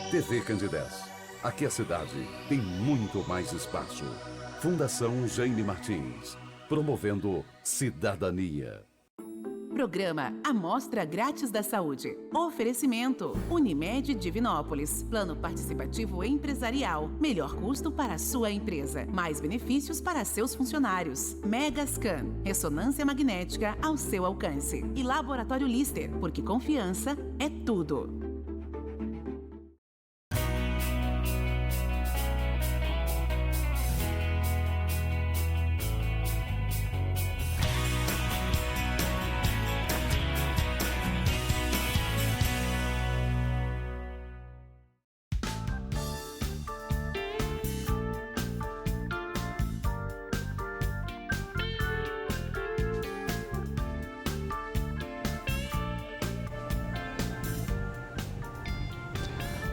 TV Candidez. Aqui a cidade tem muito mais espaço. Fundação Jaime Martins, promovendo cidadania. Programa Amostra Grátis da Saúde. Oferecimento Unimed Divinópolis. Plano Participativo Empresarial. Melhor custo para a sua empresa. Mais benefícios para seus funcionários. Megascan. Ressonância magnética ao seu alcance. E Laboratório Lister, porque confiança é tudo.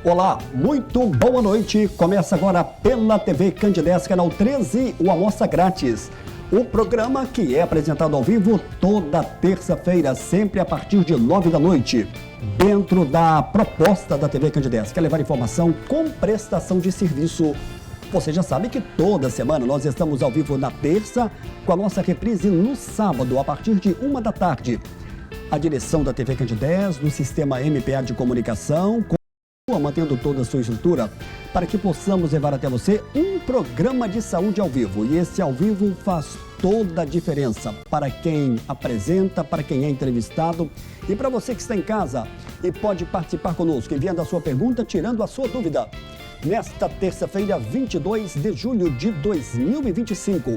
Olá, muito boa noite. Começa agora pela TV Candidez, canal 13, o Amostra Grátis. O programa que é apresentado ao vivo toda terça-feira, sempre a partir de 9 da noite. Dentro da proposta da TV Candidez, que é levar informação com prestação de serviço. Você já sabe que toda semana nós estamos ao vivo na terça, com a nossa reprise no sábado, a partir de 1 da tarde. A direção da TV Candidez, do sistema MPA de comunicação, mantendo toda a sua estrutura, para que possamos levar até você um programa de saúde ao vivo. E esse ao vivo faz toda a diferença para quem apresenta, para quem é entrevistado e para você que está em casa e pode participar conosco, enviando a sua pergunta, tirando a sua dúvida. Nesta terça-feira, 22 de julho de 2025.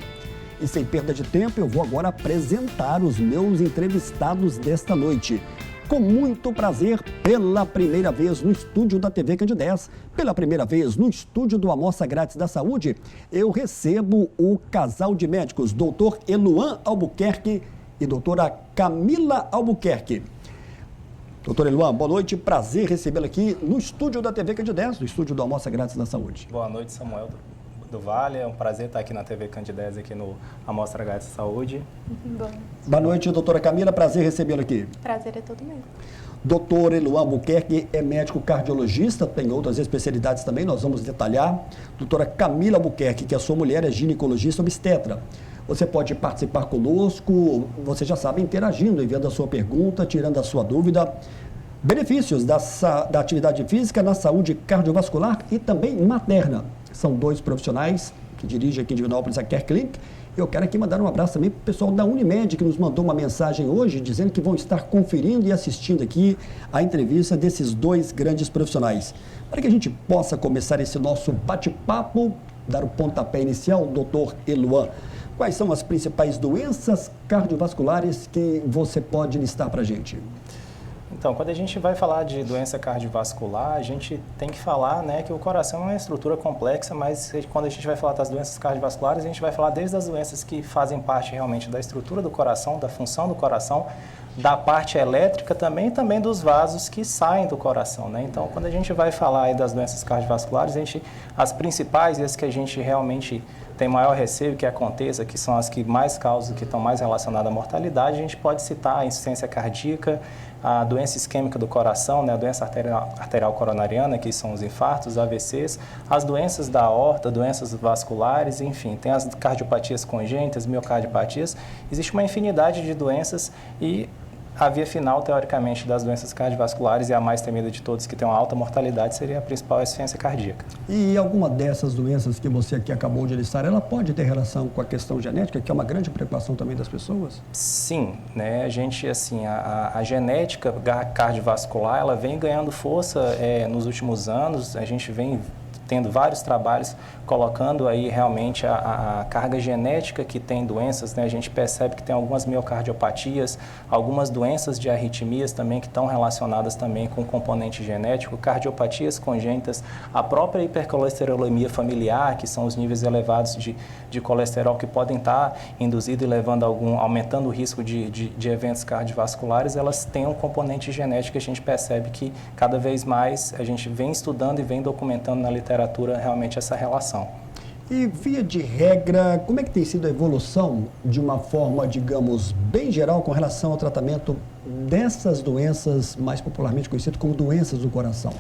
E sem perda de tempo, eu vou agora apresentar os meus entrevistados desta noite. Com muito prazer, pela primeira vez no estúdio da TV Candidez, pela primeira vez no estúdio do Amostra Grátis da Saúde, eu recebo o casal de médicos, Dr. Eluan Albuquerque e doutora Camila Albuquerque. Doutor Eluan, boa noite, prazer recebê-lo aqui no estúdio da TV Candidez, no estúdio do Amostra Grátis da Saúde. Boa noite, Samuel do Vale, é um prazer estar aqui na TV Candidez, aqui no Amostra Grátis da Saúde. Boa noite, doutora Camila, prazer recebê-lo aqui. Prazer é todo meu. Doutor Eluan Albuquerque é médico cardiologista, tem outras especialidades também, nós vamos detalhar. Doutora Camila Albuquerque, que é sua mulher, é ginecologista obstetra. Você pode participar conosco, você já sabe, interagindo, enviando a sua pergunta, tirando a sua dúvida. Benefícios da atividade física na saúde cardiovascular e também materna. São dois profissionais que dirigem aqui em Divinópolis a Care Clinic. Eu quero aqui mandar um abraço também para o pessoal da Unimed, que nos mandou uma mensagem hoje, dizendo que vão estar conferindo e assistindo aqui a entrevista desses dois grandes profissionais. Para que a gente possa começar esse nosso bate-papo, dar o pontapé inicial, doutor Eluan, quais são as principais doenças cardiovasculares que você pode listar para a gente? Então, quando a gente vai falar de doença cardiovascular, a gente tem que falar, né, que o coração é uma estrutura complexa, mas quando a gente vai falar das doenças cardiovasculares, a gente vai falar desde as doenças que fazem parte realmente da estrutura do coração, da função do coração, da parte elétrica também e também dos vasos que saem do coração, né? Então, quando a gente vai falar aí das doenças cardiovasculares, as principais e as que a gente realmente tem maior receio que aconteça, que são as que mais causam, que estão mais relacionadas à mortalidade, a gente pode citar a insuficiência cardíaca, a doença isquêmica do coração, né, a doença arterial coronariana, que são os infartos, AVCs, as doenças da aorta, doenças vasculares, enfim, tem as cardiopatias congênitas, miocardiopatias, existe uma infinidade de doenças e a via final, teoricamente, das doenças cardiovasculares e a mais temida de todas, que tem uma alta mortalidade, seria a principal insuficiência cardíaca. E alguma dessas doenças que você aqui acabou de listar, ela pode ter relação com a questão genética, que é uma grande preocupação também das pessoas? Sim, né? A gente, assim, a genética cardiovascular, ela vem ganhando força nos últimos anos, a gente vem tendo vários trabalhos colocando aí realmente a carga genética que tem doenças, né? A gente percebe que tem algumas miocardiopatias, algumas doenças de arritmias também que estão relacionadas também com o componente genético, cardiopatias congênitas, a própria hipercolesterolemia familiar, que são os níveis elevados de colesterol que podem estar induzindo e levando aumentando o risco de eventos cardiovasculares, elas têm um componente genético que a gente percebe que cada vez mais a gente vem estudando e vem documentando na literatura realmente essa relação. E, via de regra, como é que tem sido a evolução de uma forma, digamos, bem geral com relação ao tratamento dessas doenças mais popularmente conhecidas como doenças do coração?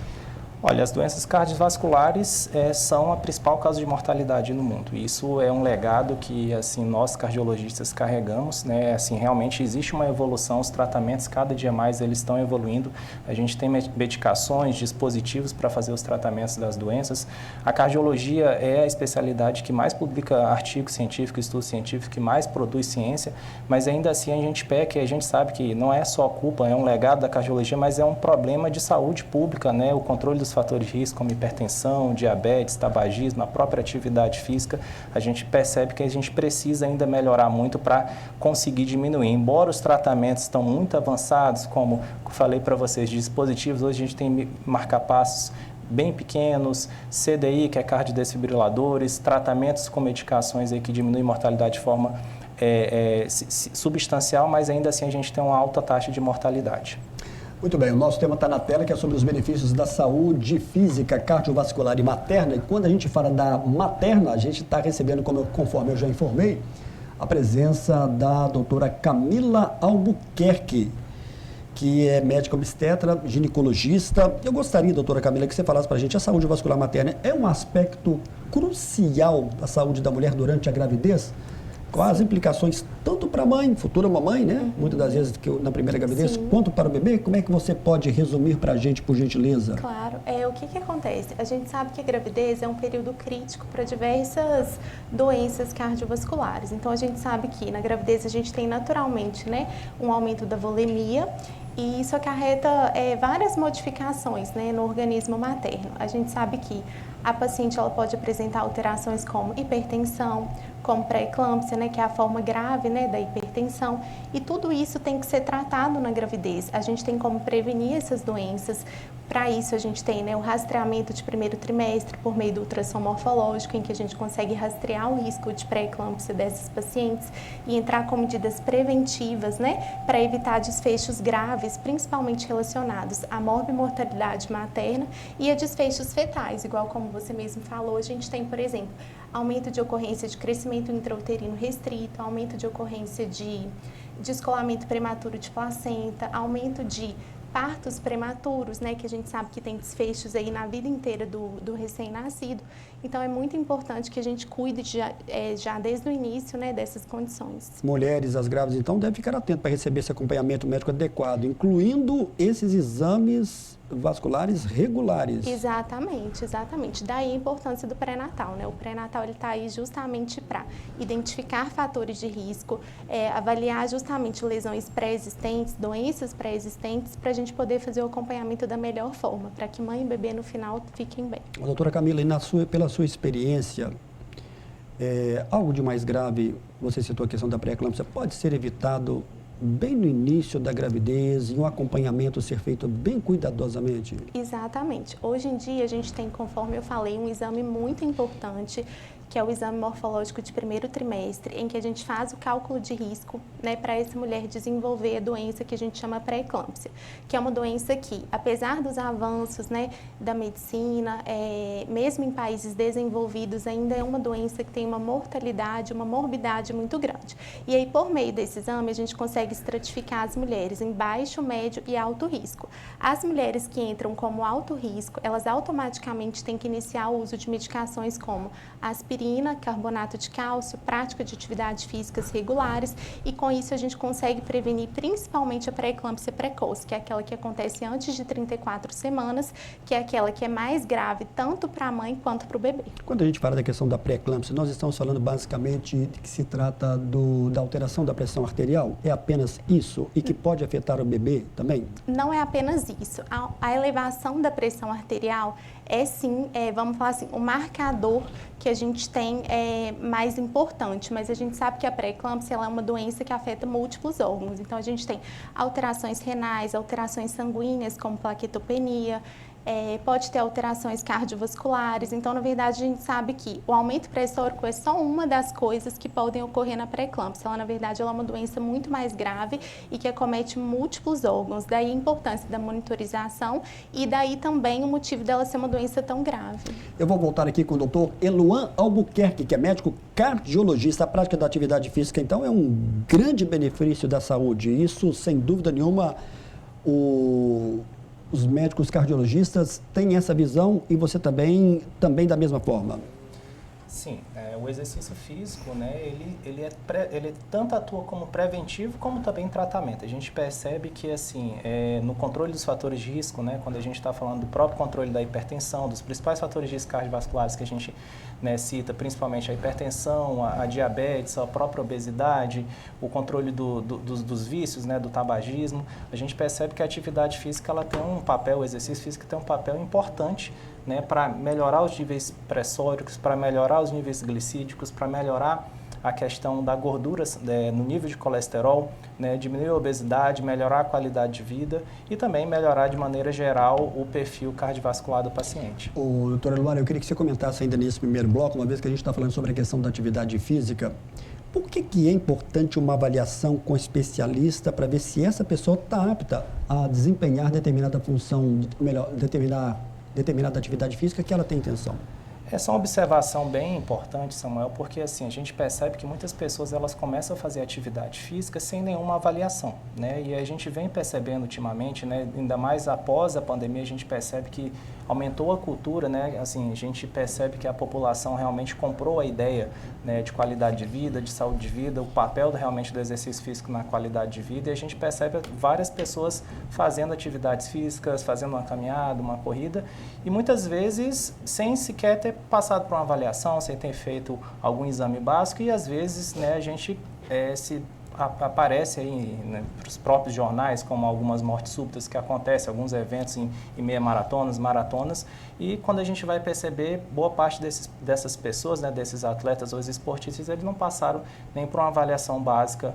Olha, as doenças cardiovasculares são a principal causa de mortalidade no mundo. Isso é um legado que, assim, nós cardiologistas carregamos, né? Assim, realmente existe uma evolução, os tratamentos cada dia mais eles estão evoluindo. A gente tem medicações, dispositivos para fazer os tratamentos das doenças. A cardiologia é a especialidade que mais publica artigos científicos, estudos científicos, que mais produz ciência, mas ainda assim a gente peca e a gente sabe que não é só culpa, é um legado da cardiologia, mas é um problema de saúde pública, né? O controle dos fatores de risco como hipertensão, diabetes, tabagismo, a própria atividade física, a gente percebe que a gente precisa ainda melhorar muito para conseguir diminuir. Embora os tratamentos estão muito avançados, como falei para vocês, de dispositivos, hoje a gente tem marcapassos bem pequenos, CDI, que é cardiodesfibriladores, tratamentos com medicações aí que diminuem mortalidade de forma substancial, mas ainda assim a gente tem uma alta taxa de mortalidade. Muito bem, o nosso tema está na tela, que é sobre os benefícios da saúde física, cardiovascular e materna. E quando a gente fala da materna, a gente está recebendo, conforme eu já informei, a presença da doutora Camila Albuquerque, que é médica obstetra, ginecologista. Eu gostaria, doutora Camila, que você falasse para a gente, a saúde vascular materna é um aspecto crucial da saúde da mulher durante a gravidez? Quais as implicações tanto para a mãe, futura mamãe, né? Muitas das vezes na primeira gravidez, sim, quanto para o bebê? Como é que você pode resumir para a gente, por gentileza? Claro. O que acontece? A gente sabe que a gravidez é um período crítico para diversas doenças cardiovasculares. Então, a gente sabe que na gravidez a gente tem naturalmente, né, um aumento da volemia, e isso acarreta várias modificações, né, no organismo materno. A gente sabe que a paciente ela pode apresentar alterações como hipertensão, como pré-eclâmpsia, né, que é a forma grave, né, da hipertensão, e tudo isso tem que ser tratado na gravidez. A gente tem como prevenir essas doenças. Para isso, a gente tem, né, o rastreamento de primeiro trimestre por meio do ultrassom morfológico, em que a gente consegue rastrear o risco de pré-eclâmpsia desses pacientes e entrar com medidas preventivas, né, para evitar desfechos graves, principalmente relacionados à morbimortalidade materna e a desfechos fetais, igual como você mesmo falou. A gente tem, por exemplo, aumento de ocorrência de crescimento intrauterino restrito, aumento de ocorrência de descolamento prematuro de placenta, aumento de partos prematuros, né, que a gente sabe que tem desfechos aí na vida inteira do recém-nascido. Então, é muito importante que a gente cuide já desde o início, né, dessas condições. Mulheres, as grávidas, então, devem ficar atentas para receber esse acompanhamento médico adequado, incluindo esses exames vasculares regulares. Exatamente, exatamente. Daí a importância do pré-natal, né? O pré-natal ele está aí justamente para identificar fatores de risco, avaliar justamente lesões pré-existentes, doenças pré-existentes, para a gente poder fazer o acompanhamento da melhor forma, para que mãe e bebê no final fiquem bem. Doutora Camila, e pela sua experiência, algo de mais grave, você citou a questão da pré-eclâmpsia, pode ser evitado bem no início da gravidez e um acompanhamento ser feito bem cuidadosamente? Exatamente. Hoje em dia a gente tem, conforme eu falei, um exame muito importante, que é o exame morfológico de primeiro trimestre, em que a gente faz o cálculo de risco, né, para essa mulher desenvolver a doença que a gente chama pré-eclâmpsia, que é uma doença que, apesar dos avanços, né, da medicina, mesmo em países desenvolvidos, ainda é uma doença que tem uma mortalidade, uma morbidade muito grande. E aí, por meio desse exame, a gente consegue estratificar as mulheres em baixo, médio e alto risco. As mulheres que entram como alto risco, elas automaticamente têm que iniciar o uso de medicações como aspirina, carbonato de cálcio, prática de atividades físicas regulares, e com isso a gente consegue prevenir principalmente a pré-eclâmpsia precoce, que é aquela que acontece antes de 34 semanas, que é aquela que é mais grave tanto para a mãe quanto para o bebê. Quando a gente fala da questão da pré-eclâmpsia, nós estamos falando basicamente de que se trata da alteração da pressão arterial? É apenas isso? E que pode afetar o bebê também? Não é apenas isso. A elevação da pressão arterial é sim, vamos falar assim, o marcador que a gente tem mais importante, mas a gente sabe que a pré-eclâmpsia ela é uma doença que afeta múltiplos órgãos. Então, a gente tem alterações renais, alterações sanguíneas, como plaquetopenia, pode ter alterações cardiovasculares. Então, na verdade, a gente sabe que o aumento pressórico é só uma das coisas que podem ocorrer na pré-eclâmpsia. Ela, na verdade, ela é uma doença muito mais grave e que acomete múltiplos órgãos. Daí a importância da monitorização e daí também o motivo dela ser uma doença tão grave. Eu vou voltar aqui com o doutor Eluan Albuquerque, que é médico cardiologista. A prática da atividade física, então, é um grande benefício da saúde. Isso, sem dúvida nenhuma, os médicos cardiologistas têm essa visão e você também da mesma forma? Sim, o exercício físico, né, ele tanto atua como preventivo como também em tratamento. A gente percebe que, assim, no controle dos fatores de risco, né, quando a gente está falando do próprio controle da hipertensão, dos principais fatores de risco cardiovasculares que a gente, né, cita, principalmente a hipertensão, a diabetes, a própria obesidade, o controle dos vícios, né, do tabagismo, a gente percebe que a atividade física ela tem um papel, o exercício físico tem um papel importante, né, para melhorar os níveis pressóricos, para melhorar os níveis glicídicos, para melhorar a questão da gordura no nível de colesterol, né, diminuir a obesidade, melhorar a qualidade de vida e também melhorar de maneira geral o perfil cardiovascular do paciente. Doutora Eluana, eu queria que você comentasse ainda nesse primeiro bloco, uma vez que a gente está falando sobre a questão da atividade física, por que é importante uma avaliação com especialista para ver se essa pessoa está apta a desempenhar determinada função, melhor, determinada atividade física que ela tem intenção? Essa é uma observação bem importante, Samuel, porque assim, a gente percebe que muitas pessoas elas começam a fazer atividade física sem nenhuma avaliação, né? E a gente vem percebendo ultimamente, né, ainda mais após a pandemia, a gente percebe que aumentou a cultura, né? Assim, a gente percebe que a população realmente comprou a ideia, né, de qualidade de vida, de saúde de vida, o papel realmente do exercício físico na qualidade de vida, e a gente percebe várias pessoas fazendo atividades físicas, fazendo uma caminhada, uma corrida, e muitas vezes sem sequer ter passado por uma avaliação, sem ter feito algum exame básico, e às vezes, né, a gente aparece aí, né, para os próprios jornais, como algumas mortes súbitas que acontecem, alguns eventos em meia maratonas, e quando a gente vai perceber, boa parte dessas pessoas, né, desses atletas ou esportistas, eles não passaram nem por uma avaliação básica,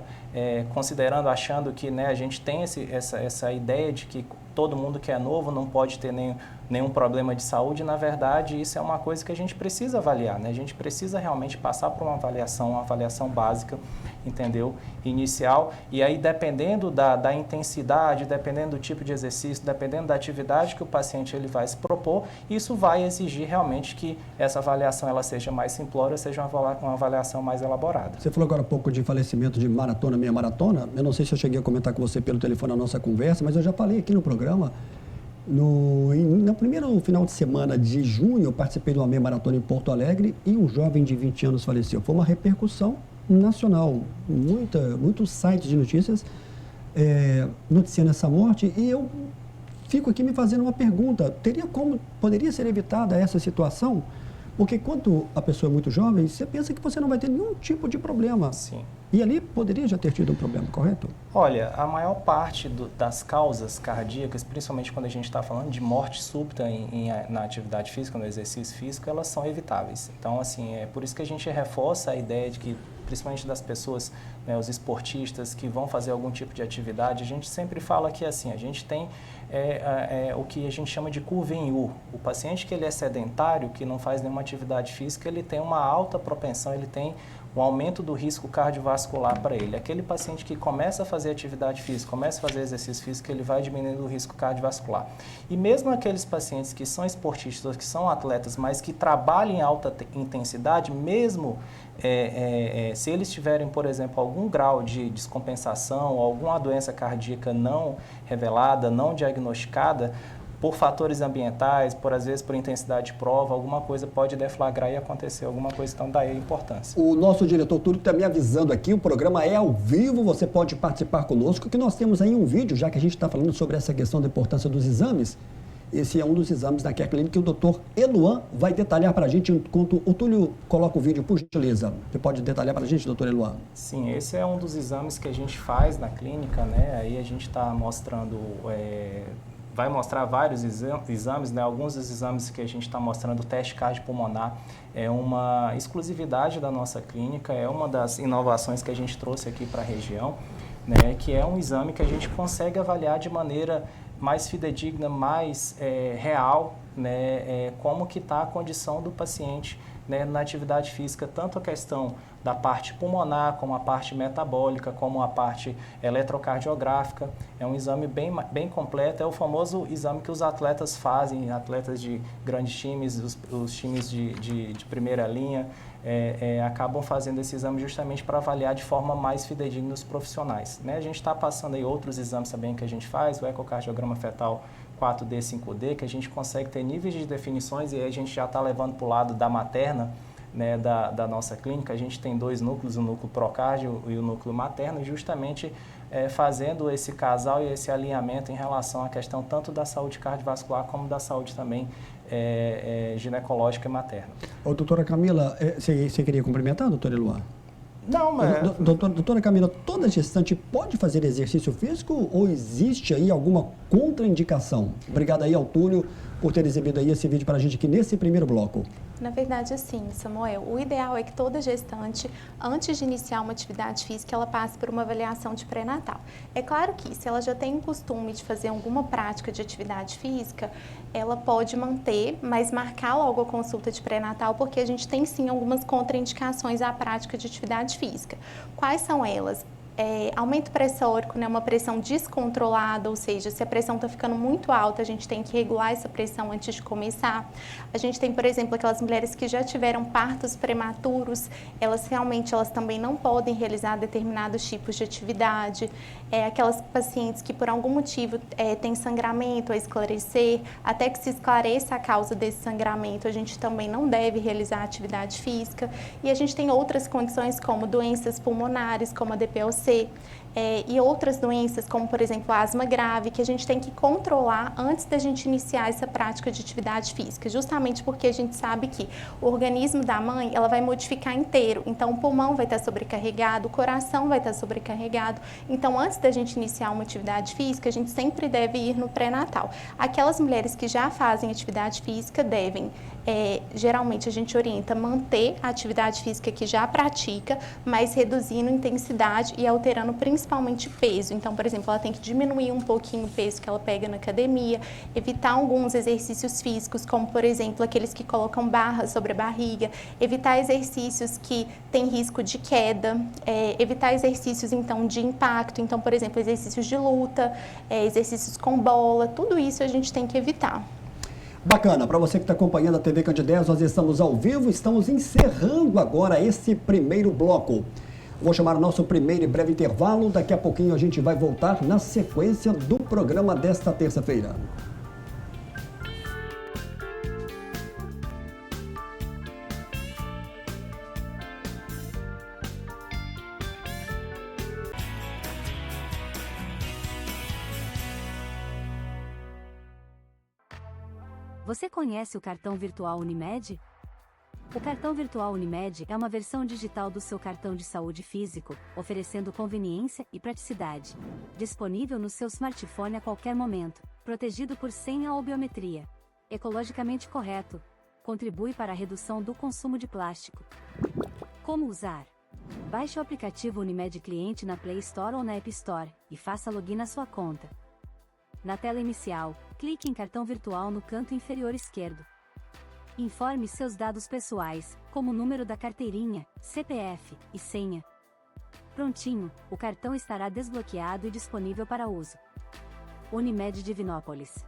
achando que, né, a gente tem essa ideia de que todo mundo que é novo não pode ter nenhum problema de saúde. Na verdade, isso é uma coisa que a gente precisa avaliar, né? A gente precisa realmente passar por uma avaliação básica, entendeu? Inicial, e aí dependendo da intensidade, dependendo do tipo de exercício, dependendo da atividade que o paciente ele vai se propor, isso vai exigir realmente que essa avaliação ela seja mais simplória, seja uma avaliação mais elaborada. Você falou agora há pouco de falecimento de maratona, meia maratona. Eu não sei se eu cheguei a comentar com você pelo telefone na nossa conversa, mas eu já falei aqui no programa. No primeiro final de semana de junho, eu participei de uma meia maratona em Porto Alegre e um jovem de 20 anos faleceu. Foi uma repercussão nacional, muitos sites de notícias noticiando essa morte, e eu fico aqui me fazendo uma pergunta: poderia ser evitada essa situação? Porque quando a pessoa é muito jovem, você pensa que você não vai ter nenhum tipo de problema. Sim. E ali poderia já ter tido um problema, correto? Olha, a maior parte das causas cardíacas, principalmente quando a gente está falando de morte súbita na atividade física, no exercício físico, elas são evitáveis. Então, assim, é por isso que a gente reforça a ideia de que, principalmente das pessoas, né, os esportistas que vão fazer algum tipo de atividade, a gente sempre fala que, assim, a gente tem o que a gente chama de curva em U. O paciente que ele é sedentário, que não faz nenhuma atividade física, ele tem uma alta propensão, ele tem um aumento do risco cardiovascular para ele. Aquele paciente que começa a fazer atividade física, começa a fazer exercício físico, ele vai diminuindo o risco cardiovascular. E mesmo aqueles pacientes que são esportistas, que são atletas, mas que trabalham em alta intensidade, mesmo se eles tiverem, por exemplo, algum grau de descompensação, alguma doença cardíaca não revelada, não diagnosticada, por fatores ambientais, às vezes por intensidade de prova, alguma coisa pode deflagrar e acontecer alguma coisa, então daí a importância. O nosso diretor Túlio está me avisando aqui, o programa é ao vivo, você pode participar conosco, que nós temos aí um vídeo, já que a gente está falando sobre essa questão da importância dos exames. Esse é um dos exames da Care Clinic que o doutor Eluan vai detalhar para a gente, enquanto o Túlio coloca o vídeo, por gentileza. Você pode detalhar para a gente, doutor Eluan? Sim, esse é um dos exames que a gente faz na clínica, né? Aí a gente está mostrando... vai mostrar vários exames, né? Alguns dos exames que a gente está mostrando, o teste cardiopulmonar, é uma exclusividade da nossa clínica, é uma das inovações que a gente trouxe aqui para a região, né? Que é um exame que a gente consegue avaliar de maneira mais fidedigna, mais real, né? Como que está a condição do paciente, né, na atividade física, tanto a questão da parte pulmonar, como a parte metabólica, como a parte eletrocardiográfica. É um exame bem completo, é o famoso exame que os atletas fazem, atletas de grandes times, os times de primeira linha, acabam fazendo esse exame justamente para avaliar de forma mais fidedigna os profissionais, né? A gente está passando aí outros exames também que a gente faz, o ecocardiograma fetal 4D, 5D, que a gente consegue ter níveis de definições e aí a gente já está levando para o lado da materna, né, da nossa clínica. A gente tem 2 núcleos, o núcleo procárdio e o núcleo materno, e justamente fazendo esse casal e esse alinhamento em relação à questão tanto da saúde cardiovascular como da saúde também ginecológica e materna. Ô, doutora Camila, você queria cumprimentar, doutora Eloá? Não, mas... Doutora Camila, toda gestante pode fazer exercício físico ou existe aí alguma contraindicação? Obrigado aí ao Túlio por ter exibido aí esse vídeo para a gente aqui nesse primeiro bloco. Na verdade, sim, Samuel. O ideal é que toda gestante, antes de iniciar uma atividade física, ela passe por uma avaliação de pré-natal. É claro que, se ela já tem o costume de fazer alguma prática de atividade física, ela pode manter, mas marcar logo a consulta de pré-natal, porque a gente tem, sim, algumas contraindicações à prática de atividade física. Quais são elas? Aumento pressórico, né, uma pressão descontrolada, ou seja, se a pressão está ficando muito alta, a gente tem que regular essa pressão antes de começar. A gente tem, por exemplo, aquelas mulheres que já tiveram partos prematuros, elas também não podem realizar determinados tipos de atividade. Aquelas pacientes que por algum motivo têm sangramento a esclarecer, até que se esclareça a causa desse sangramento, a gente também não deve realizar atividade física. E a gente tem outras condições como doenças pulmonares, como a DPOC, e outras doenças, como por exemplo a asma grave, que a gente tem que controlar antes da gente iniciar essa prática de atividade física, justamente porque a gente sabe que o organismo da mãe, ela vai modificar inteiro, então o pulmão vai estar sobrecarregado, o coração vai estar sobrecarregado, então antes da gente iniciar uma atividade física, a gente sempre deve ir no pré-natal. Aquelas mulheres que já fazem atividade física devem, geralmente a gente orienta manter a atividade física que já pratica, mas reduzindo intensidade e alterando principalmente peso. Então, por exemplo, ela tem que diminuir um pouquinho o peso que ela pega na academia, evitar alguns exercícios físicos, como por exemplo, aqueles que colocam barras sobre a barriga, evitar exercícios que têm risco de queda, evitar exercícios então de impacto, então, por exemplo, exercícios de luta, exercícios com bola, tudo isso a gente tem que evitar. Bacana, para você que está acompanhando a TV Candidez, nós estamos ao vivo, estamos encerrando agora esse primeiro bloco. Vou chamar o nosso primeiro e breve intervalo, daqui a pouquinho a gente vai voltar na sequência do programa desta terça-feira. Você conhece o cartão virtual Unimed? O cartão virtual Unimed é uma versão digital do seu cartão de saúde físico, oferecendo conveniência e praticidade. Disponível no seu smartphone a qualquer momento, protegido por senha ou biometria. Ecologicamente correto. Contribui para a redução do consumo de plástico. Como usar? Baixe o aplicativo Unimed Cliente na Play Store ou na App Store, e faça login na sua conta. Na tela inicial, clique em cartão virtual no canto inferior esquerdo. Informe seus dados pessoais, como o número da carteirinha, CPF e senha. Prontinho, o cartão estará desbloqueado e disponível para uso. Unimed Divinópolis.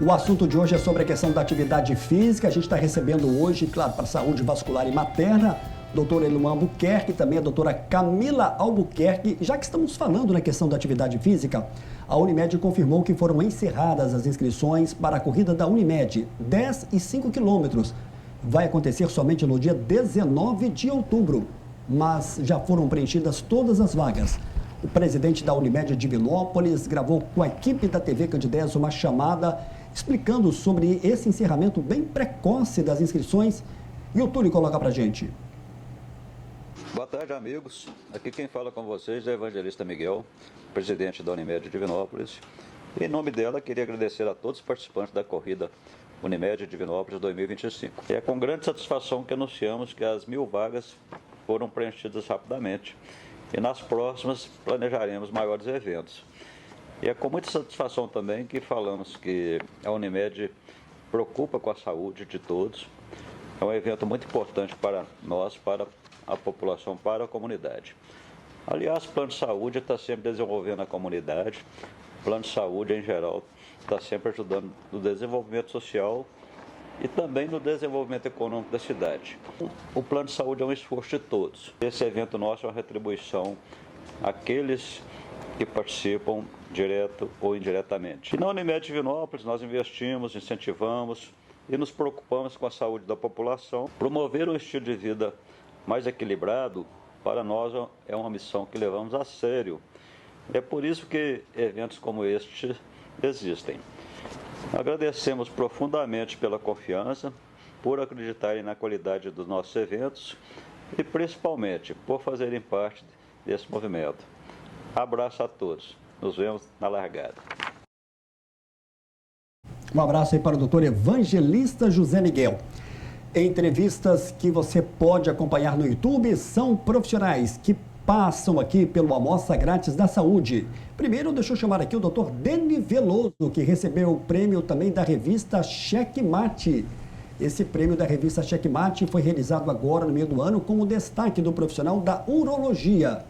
O assunto de hoje é sobre a questão da atividade física. A gente está recebendo hoje, claro, para a saúde vascular e materna, doutora Eloá Albuquerque e também a doutora Camila Albuquerque. Já que estamos falando na questão da atividade física, a Unimed confirmou que foram encerradas as inscrições para a corrida da Unimed, 10 e 5 quilômetros. Vai acontecer somente no dia 19 de outubro, mas já foram preenchidas todas as vagas. O presidente da Unimed Divinópolis gravou com a equipe da TV Candidez uma chamada explicando sobre esse encerramento bem precoce das inscrições. E o Túlio coloca pra gente. Boa tarde, amigos. Aqui quem fala com vocês é o evangelista Miguel, presidente da Unimed Divinópolis. Em nome dela, queria agradecer a todos os participantes da corrida Unimed Divinópolis 2025. É com grande satisfação que anunciamos que as 1.000 vagas foram preenchidas rapidamente. E nas próximas planejaremos maiores eventos. E é com muita satisfação também que falamos que a Unimed preocupa com a saúde de todos. É um evento muito importante para nós, para a população, para a comunidade. Aliás, o plano de saúde está sempre desenvolvendo a comunidade, o plano de saúde, em geral, está sempre ajudando no desenvolvimento social e também no desenvolvimento econômico da cidade. O plano de saúde é um esforço de todos. Esse evento nosso é uma retribuição àqueles que participam direto ou indiretamente. E na Unimed Divinópolis nós investimos, incentivamos e nos preocupamos com a saúde da população. Promover um estilo de vida mais equilibrado, para nós é uma missão que levamos a sério. É por isso que eventos como este existem. Agradecemos profundamente pela confiança, por acreditarem na qualidade dos nossos eventos e principalmente por fazerem parte desse movimento. Abraço a todos. Nos vemos na largada. Um abraço aí para o doutor Evangelista José Miguel. Entrevistas que você pode acompanhar no YouTube são profissionais que passam aqui pelo Amostra Grátis da Saúde. Primeiro, deixa eu chamar aqui o doutor Deni Veloso, que recebeu o prêmio também da revista Checkmate. Esse prêmio da revista Checkmate foi realizado agora no meio do ano como destaque do profissional da urologia.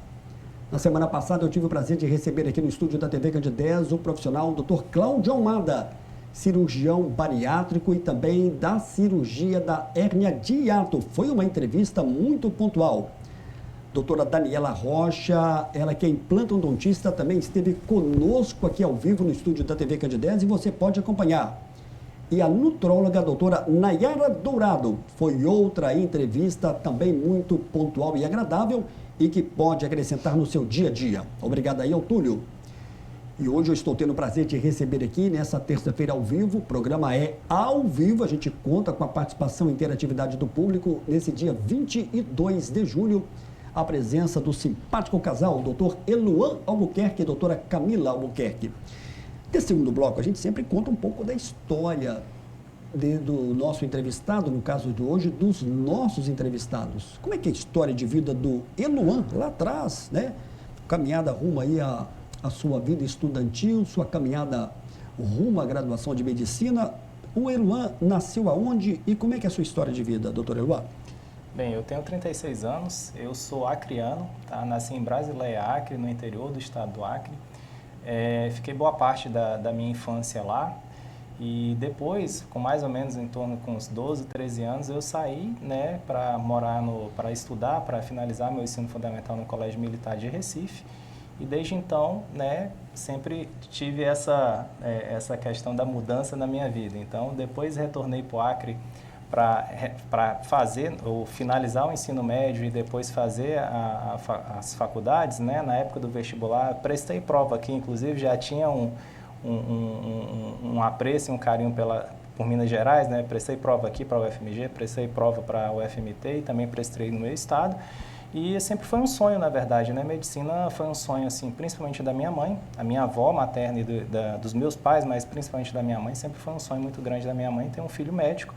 Na semana passada eu tive o prazer de receber aqui no estúdio da TV Candidez o profissional Dr. Cláudio Almada, cirurgião bariátrico e também da cirurgia da hérnia de hiato. Foi uma entrevista muito pontual. Doutora Daniela Rocha, ela que é implantodontista, também esteve conosco aqui ao vivo no estúdio da TV Candidez e você pode acompanhar. E a nutróloga doutora Nayara Dourado, foi outra entrevista também muito pontual e agradável e que pode acrescentar no seu dia a dia. Obrigado aí ao Túlio. E hoje eu estou tendo o prazer de receber aqui nessa terça-feira ao vivo, o programa é ao vivo, a gente conta com a participação e interatividade do público nesse dia 22 de julho, a presença do simpático casal, o doutor Eluan Albuquerque e a doutora Camila Albuquerque. Nesse segundo bloco, a gente sempre conta um pouco da história do nosso entrevistado, no caso de hoje, dos nossos entrevistados. Como é que é a história de vida do Eluan, lá atrás, né? Caminhada rumo aí a sua vida estudantil, sua caminhada rumo à graduação de medicina. O Eluan nasceu aonde e como é que é a sua história de vida, doutor Eluan? Bem, eu tenho 36 anos, eu sou acriano, tá? Nasci em Brasileia, Acre, no interior do estado do Acre. Fiquei boa parte da minha infância lá. E depois, com mais ou menos em torno com uns 12, 13 anos, eu saí, né, para estudar, para finalizar meu ensino fundamental no Colégio Militar de Recife. E desde então, né, sempre tive essa questão da mudança na minha vida. Então, depois retornei para o Acre para fazer ou finalizar o ensino médio e depois fazer as faculdades, né, na época do vestibular. Prestei prova aqui, inclusive já tinha um apreço, um carinho por Minas Gerais, né? Prestei prova aqui para a UFMG, prestei prova para a UFMT e também prestei no meu estado. E sempre foi um sonho, na verdade, né? Medicina foi um sonho, assim, principalmente da minha mãe, a minha avó materna e dos meus pais, mas principalmente da minha mãe. Sempre foi um sonho muito grande da minha mãe ter um filho médico.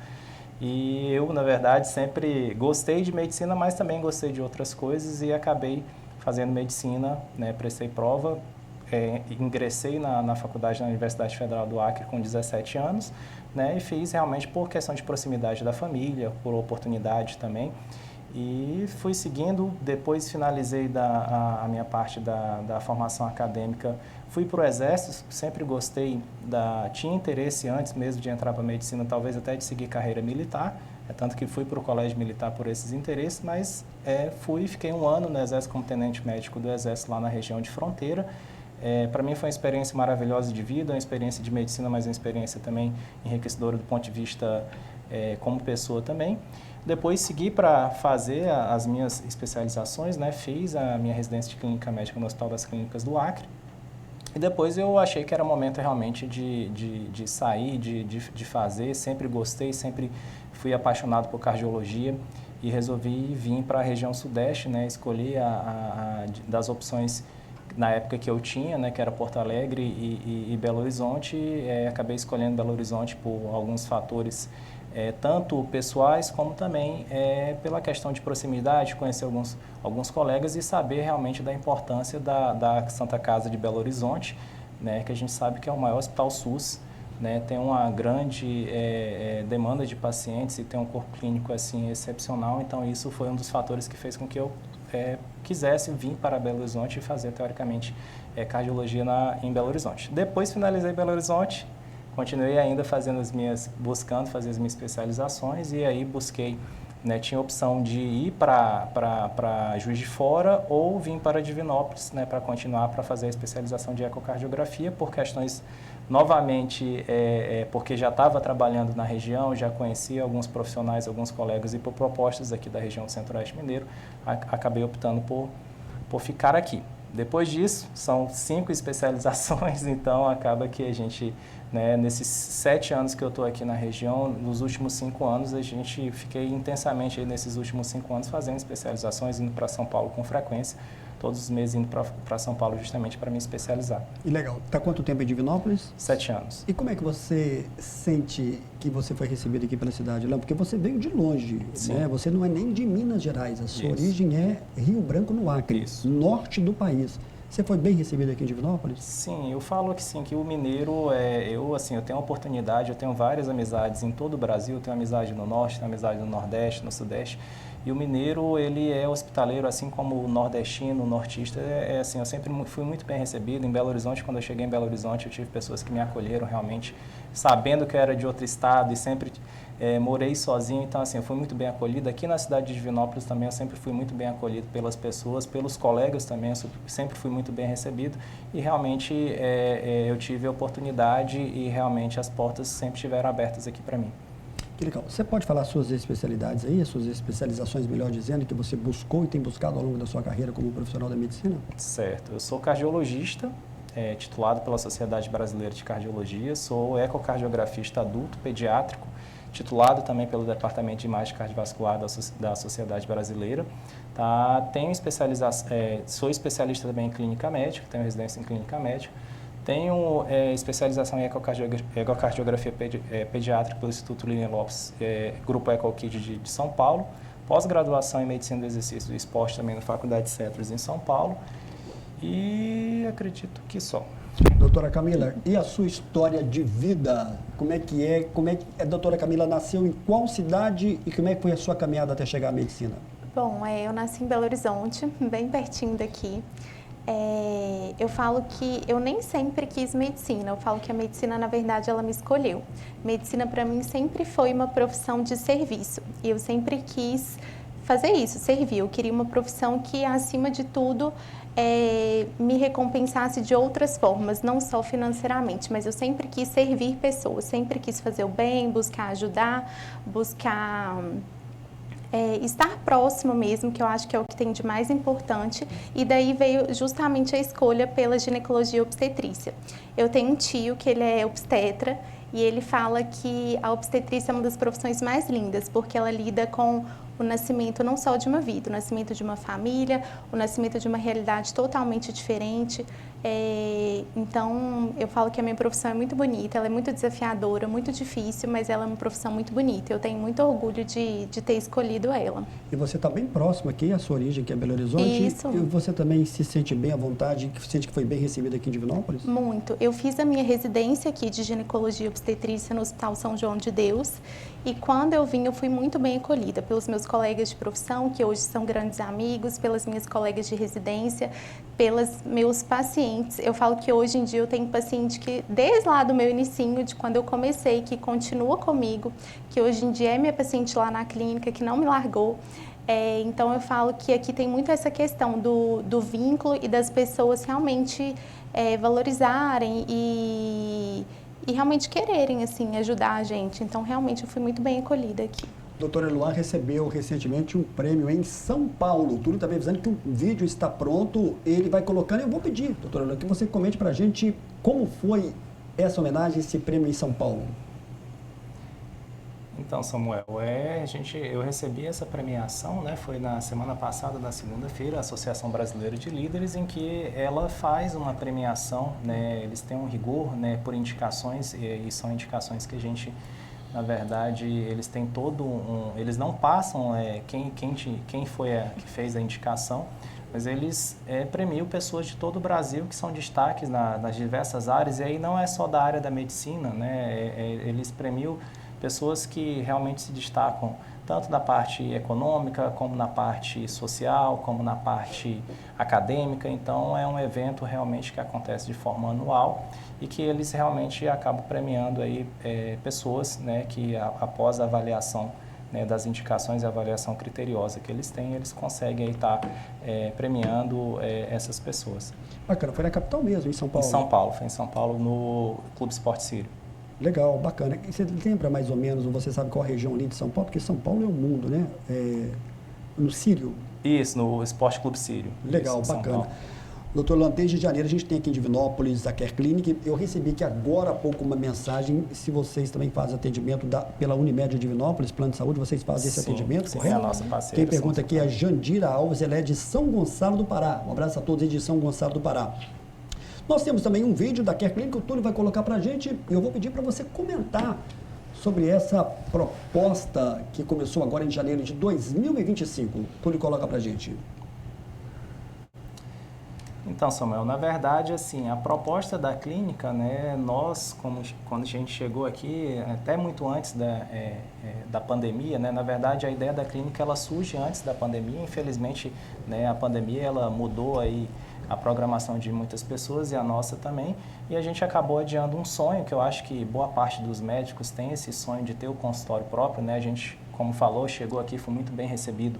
E eu, na verdade, sempre gostei de medicina, mas também gostei de outras coisas e acabei fazendo medicina, né? Prestei prova. Ingressei na faculdade na Universidade Federal do Acre com 17 anos, né, e fiz realmente por questão de proximidade da família, por oportunidade também, e fui seguindo. Depois finalizei a minha parte da formação acadêmica, fui para o Exército, sempre gostei, tinha interesse antes mesmo de entrar para a medicina, talvez até de seguir carreira militar, tanto que fui para o Colégio Militar por esses interesses, mas fiquei um ano no Exército como tenente médico do Exército lá na região de fronteira. Para mim foi uma experiência maravilhosa de vida, uma experiência de medicina, mas uma experiência também enriquecedora do ponto de vista como pessoa também. Depois segui para fazer as minhas especializações, né? Fiz a minha residência de clínica médica no Hospital das Clínicas do Acre. E depois eu achei que era momento realmente de sair, de fazer. Sempre gostei, sempre fui apaixonado por cardiologia e resolvi vir para a região sudeste, né? Escolhi das opções na época que eu tinha, né, que era Porto Alegre e Belo Horizonte. Acabei escolhendo Belo Horizonte por alguns fatores, tanto pessoais como também pela questão de proximidade, conhecer alguns colegas e saber realmente da importância da Santa Casa de Belo Horizonte, né, que a gente sabe que é o maior hospital SUS, né, tem uma grande demanda de pacientes e tem um corpo clínico assim excepcional. Então isso foi um dos fatores que fez com que eu quisesse vir para Belo Horizonte e fazer, teoricamente, cardiologia em Belo Horizonte. Depois finalizei em Belo Horizonte, continuei ainda buscando fazer as minhas especializações e aí busquei, né, tinha a opção de ir para Juiz de Fora ou vir para Divinópolis, né, para continuar para fazer a especialização de ecocardiografia por questões, novamente, porque já estava trabalhando na região, já conhecia alguns profissionais, alguns colegas e por propostas aqui da região Centro-Oeste Mineiro, acabei optando por ficar aqui. Depois disso, são 5 especializações, então acaba que a gente, né, nesses 7 anos que eu estou aqui na região, nos últimos 5 anos, fiquei intensamente aí nesses últimos 5 anos fazendo especializações, indo para São Paulo com frequência, todos os meses indo para São Paulo justamente para me especializar. E legal. Está quanto tempo em Divinópolis? 7 anos. E como é que você sente que você foi recebido aqui pela cidade, Léo? Porque você veio de longe, né? Você não é nem de Minas Gerais, a sua origem é Rio Branco, no Acre, norte do país. Você foi bem recebido aqui em Divinópolis? Sim, eu falo que sim, que o mineiro, eu tenho oportunidade, eu tenho várias amizades em todo o Brasil, eu tenho amizade no norte, tenho amizade no nordeste, no sudeste, e o mineiro, ele é hospitaleiro, assim como o nordestino, o nortista, assim, eu sempre fui muito bem recebido. Em Belo Horizonte, quando eu cheguei em Belo Horizonte, eu tive pessoas que me acolheram realmente, sabendo que eu era de outro estado e sempre morei sozinho, então assim, eu fui muito bem acolhido. Aqui na cidade de Divinópolis também eu sempre fui muito bem acolhido pelas pessoas, pelos colegas também, eu sempre fui muito bem recebido e realmente eu tive a oportunidade e realmente as portas sempre estiveram abertas aqui para mim. Que legal. Você pode falar suas especialidades aí, suas especializações, melhor dizendo, que você buscou e tem buscado ao longo da sua carreira como profissional da medicina? Certo. Eu sou cardiologista, titulado pela Sociedade Brasileira de Cardiologia, sou ecocardiografista adulto pediátrico, titulado também pelo Departamento de Imagem Cardiovascular da Sociedade Brasileira. Tá? Sou especialista também em clínica médica, tenho residência em clínica médica. Tenho especialização em ecocardiografia pediátrica pelo Instituto Lilian Lopes, Grupo EcoKid de São Paulo. Pós-graduação em Medicina do Exercício e do Esporte também na Faculdade Cetras em São Paulo. E acredito que só. Doutora Camila, e a sua história de vida? Como é que é? A doutora Camila nasceu em qual cidade e como é que foi a sua caminhada até chegar à medicina? Bom, eu nasci em Belo Horizonte, bem pertinho daqui. Eu falo que eu nem sempre quis medicina, eu falo que a medicina, na verdade, ela me escolheu. Medicina, para mim, sempre foi uma profissão de serviço e eu sempre quis fazer isso, servir. Eu queria uma profissão que, acima de tudo, me recompensasse de outras formas, não só financeiramente, mas eu sempre quis servir pessoas, sempre quis fazer o bem, buscar ajudar, buscar... estar próximo mesmo, que eu acho que é o que tem de mais importante, e daí veio justamente a escolha pela ginecologia e obstetrícia. Eu tenho um tio que ele é obstetra e ele fala que a obstetrícia é uma das profissões mais lindas, porque ela lida com o nascimento não só de uma vida, o nascimento de uma família, o nascimento de uma realidade totalmente diferente. Então, eu falo que a minha profissão é muito bonita, ela é muito desafiadora, muito difícil, mas ela é uma profissão muito bonita. Eu tenho muito orgulho de ter escolhido ela. E você está bem próximo aqui, a sua origem aqui é Belo Horizonte. Isso. E você também se sente bem à vontade, sente que foi bem recebida aqui em Divinópolis? Muito. Eu fiz a minha residência aqui de ginecologia e obstetrícia no Hospital São João de Deus. E quando eu vim, eu fui muito bem acolhida pelos meus colegas de profissão, que hoje são grandes amigos, pelas minhas colegas de residência, pelos meus pacientes. Eu falo que hoje em dia eu tenho paciente que, desde lá do meu inicinho, de quando eu comecei, que continua comigo, que hoje em dia é minha paciente lá na clínica, que não me largou. Então, eu falo que aqui tem muito essa questão do vínculo e das pessoas realmente valorizarem e realmente quererem, assim, ajudar a gente. Então, realmente, eu fui muito bem acolhida aqui. Doutora Eloá recebeu recentemente um prêmio em São Paulo. O Túlio está me avisando que um vídeo está pronto, ele vai colocando. Eu vou pedir, doutora Eloá, que você comente para a gente como foi essa homenagem, esse prêmio em São Paulo. Então, Samuel, eu recebi essa premiação, né, foi na semana passada, na segunda-feira, a Associação Brasileira de Líderes, em que ela faz uma premiação, né, eles têm um rigor, né, por indicações, e são indicações que a gente, na verdade, eles têm todo eles não passam quem foi que fez a indicação, mas eles premiam pessoas de todo o Brasil que são destaques nas diversas áreas, e aí não é só da área da medicina, né, eles premiam pessoas que realmente se destacam tanto na parte econômica, como na parte social, como na parte acadêmica. Então, é um evento realmente que acontece de forma anual e que eles realmente acabam premiando aí, pessoas, né, que após a avaliação, né, das indicações e avaliação criteriosa que eles têm, eles conseguem estar premiando essas pessoas. Bacana, foi na capital mesmo, em São Paulo? Em São Paulo, foi em São Paulo, no Clube Esporte Sírio. Legal, bacana. E você lembra mais ou menos, ou você sabe qual a região ali de São Paulo? Porque São Paulo é o mundo, né? No Sírio? Isso, no Esporte Clube Sírio. Legal, isso, bacana. Doutor Lan, desde janeiro a gente tem aqui em Divinópolis a Care Clinic. Eu recebi aqui agora há pouco uma mensagem, se vocês também fazem atendimento pela Unimed de Divinópolis, Plano de Saúde, vocês fazem esse atendimento, sim, correto? é a nossa parceira. Quem pergunta aqui é a Jandira Alves, ela é de São Gonçalo do Pará. Um abraço a todos aí de São Gonçalo do Pará. Nós temos também um vídeo da Care Clinic que o Túlio vai colocar para a gente. Eu vou pedir para você comentar sobre essa proposta que começou agora em janeiro de 2025. O Túlio coloca para a gente. Então, Samuel, na verdade, assim, a proposta da clínica, né, nós, quando a gente chegou aqui, até muito antes da pandemia, né, na verdade, a ideia da clínica, ela surge antes da pandemia. Infelizmente, né, a pandemia, ela mudou aí a programação de muitas pessoas e a nossa também, e a gente acabou adiando um sonho, que eu acho que boa parte dos médicos tem esse sonho de ter o consultório próprio, né? A gente, como falou, chegou aqui, foi muito bem recebido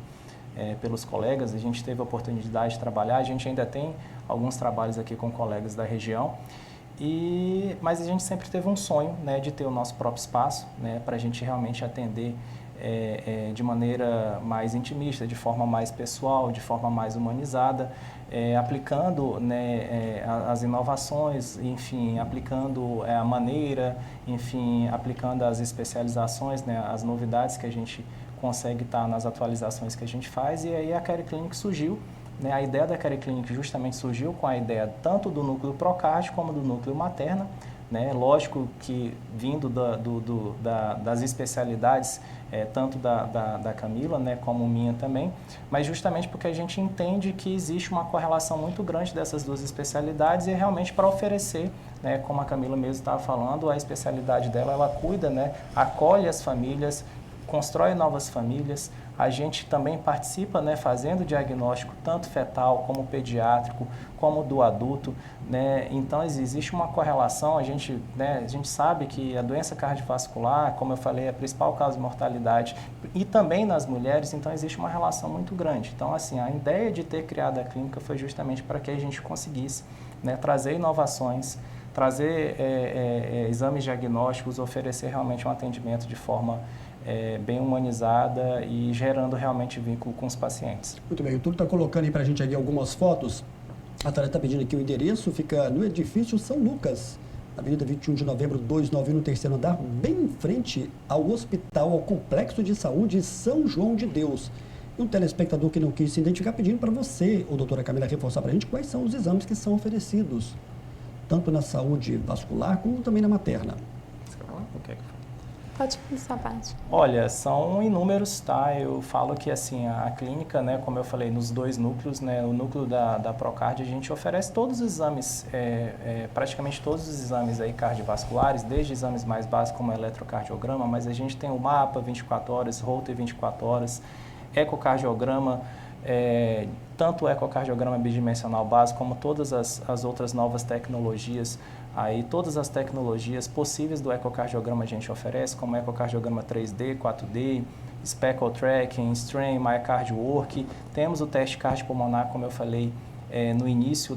pelos colegas, a gente teve a oportunidade de trabalhar, a gente ainda tem alguns trabalhos aqui com colegas da região, mas a gente sempre teve um sonho, né, de ter o nosso próprio espaço, né, para a gente realmente atender de maneira mais intimista, de forma mais pessoal, de forma mais humanizada, aplicando, né, as inovações, enfim, aplicando a maneira, enfim, aplicando as especializações, né, as novidades que a gente consegue estar nas atualizações que a gente faz, e aí a Care Clinic surgiu, né, a ideia da Care Clinic justamente surgiu com a ideia tanto do núcleo Procard como do núcleo Materna, né, lógico que vindo das especialidades, tanto da Camila, né, como minha também, mas justamente porque a gente entende que existe uma correlação muito grande dessas duas especialidades e realmente para oferecer, né, como a Camila mesmo estava falando, a especialidade dela, ela cuida, né, acolhe as famílias, constrói novas famílias. A gente também participa, né, fazendo diagnóstico tanto fetal como pediátrico, como do adulto, né? Então existe uma correlação, a gente sabe que a doença cardiovascular, como eu falei, é a principal causa de mortalidade e também nas mulheres, então existe uma relação muito grande. Então, assim, a ideia de ter criado a clínica foi justamente para que a gente conseguisse, né, trazer inovações, trazer exames diagnósticos, oferecer realmente um atendimento de forma bem humanizada e gerando realmente vínculo com os pacientes. Muito bem, o Túlio está colocando aí para a gente aqui algumas fotos. A Thalia está pedindo aqui o endereço, fica no edifício São Lucas, Avenida 21 de Novembro, 291, no terceiro andar, bem em frente ao hospital, ao Complexo de Saúde São João de Deus. E um telespectador que não quis se identificar pedindo para você, ou doutora Camila, reforçar para a gente quais são os exames que são oferecidos, tanto na saúde vascular como também na materna. O que é que foi? Pode começar a parte. Olha, são inúmeros, tá? Eu falo que, assim, a clínica, né, como eu falei, nos dois núcleos, né, o núcleo da Procard, a gente oferece todos os exames, praticamente todos os exames aí cardiovasculares, desde exames mais básicos como eletrocardiograma, mas a gente tem o mapa 24 horas, Holter 24 horas, ecocardiograma, tanto o ecocardiograma bidimensional básico como todas as outras novas tecnologias. Aí todas as tecnologias possíveis do ecocardiograma a gente oferece, como ecocardiograma 3D, 4D, Speckle Tracking, Strain, MyCard Work. Temos o teste cardiopulmonar, como eu falei no início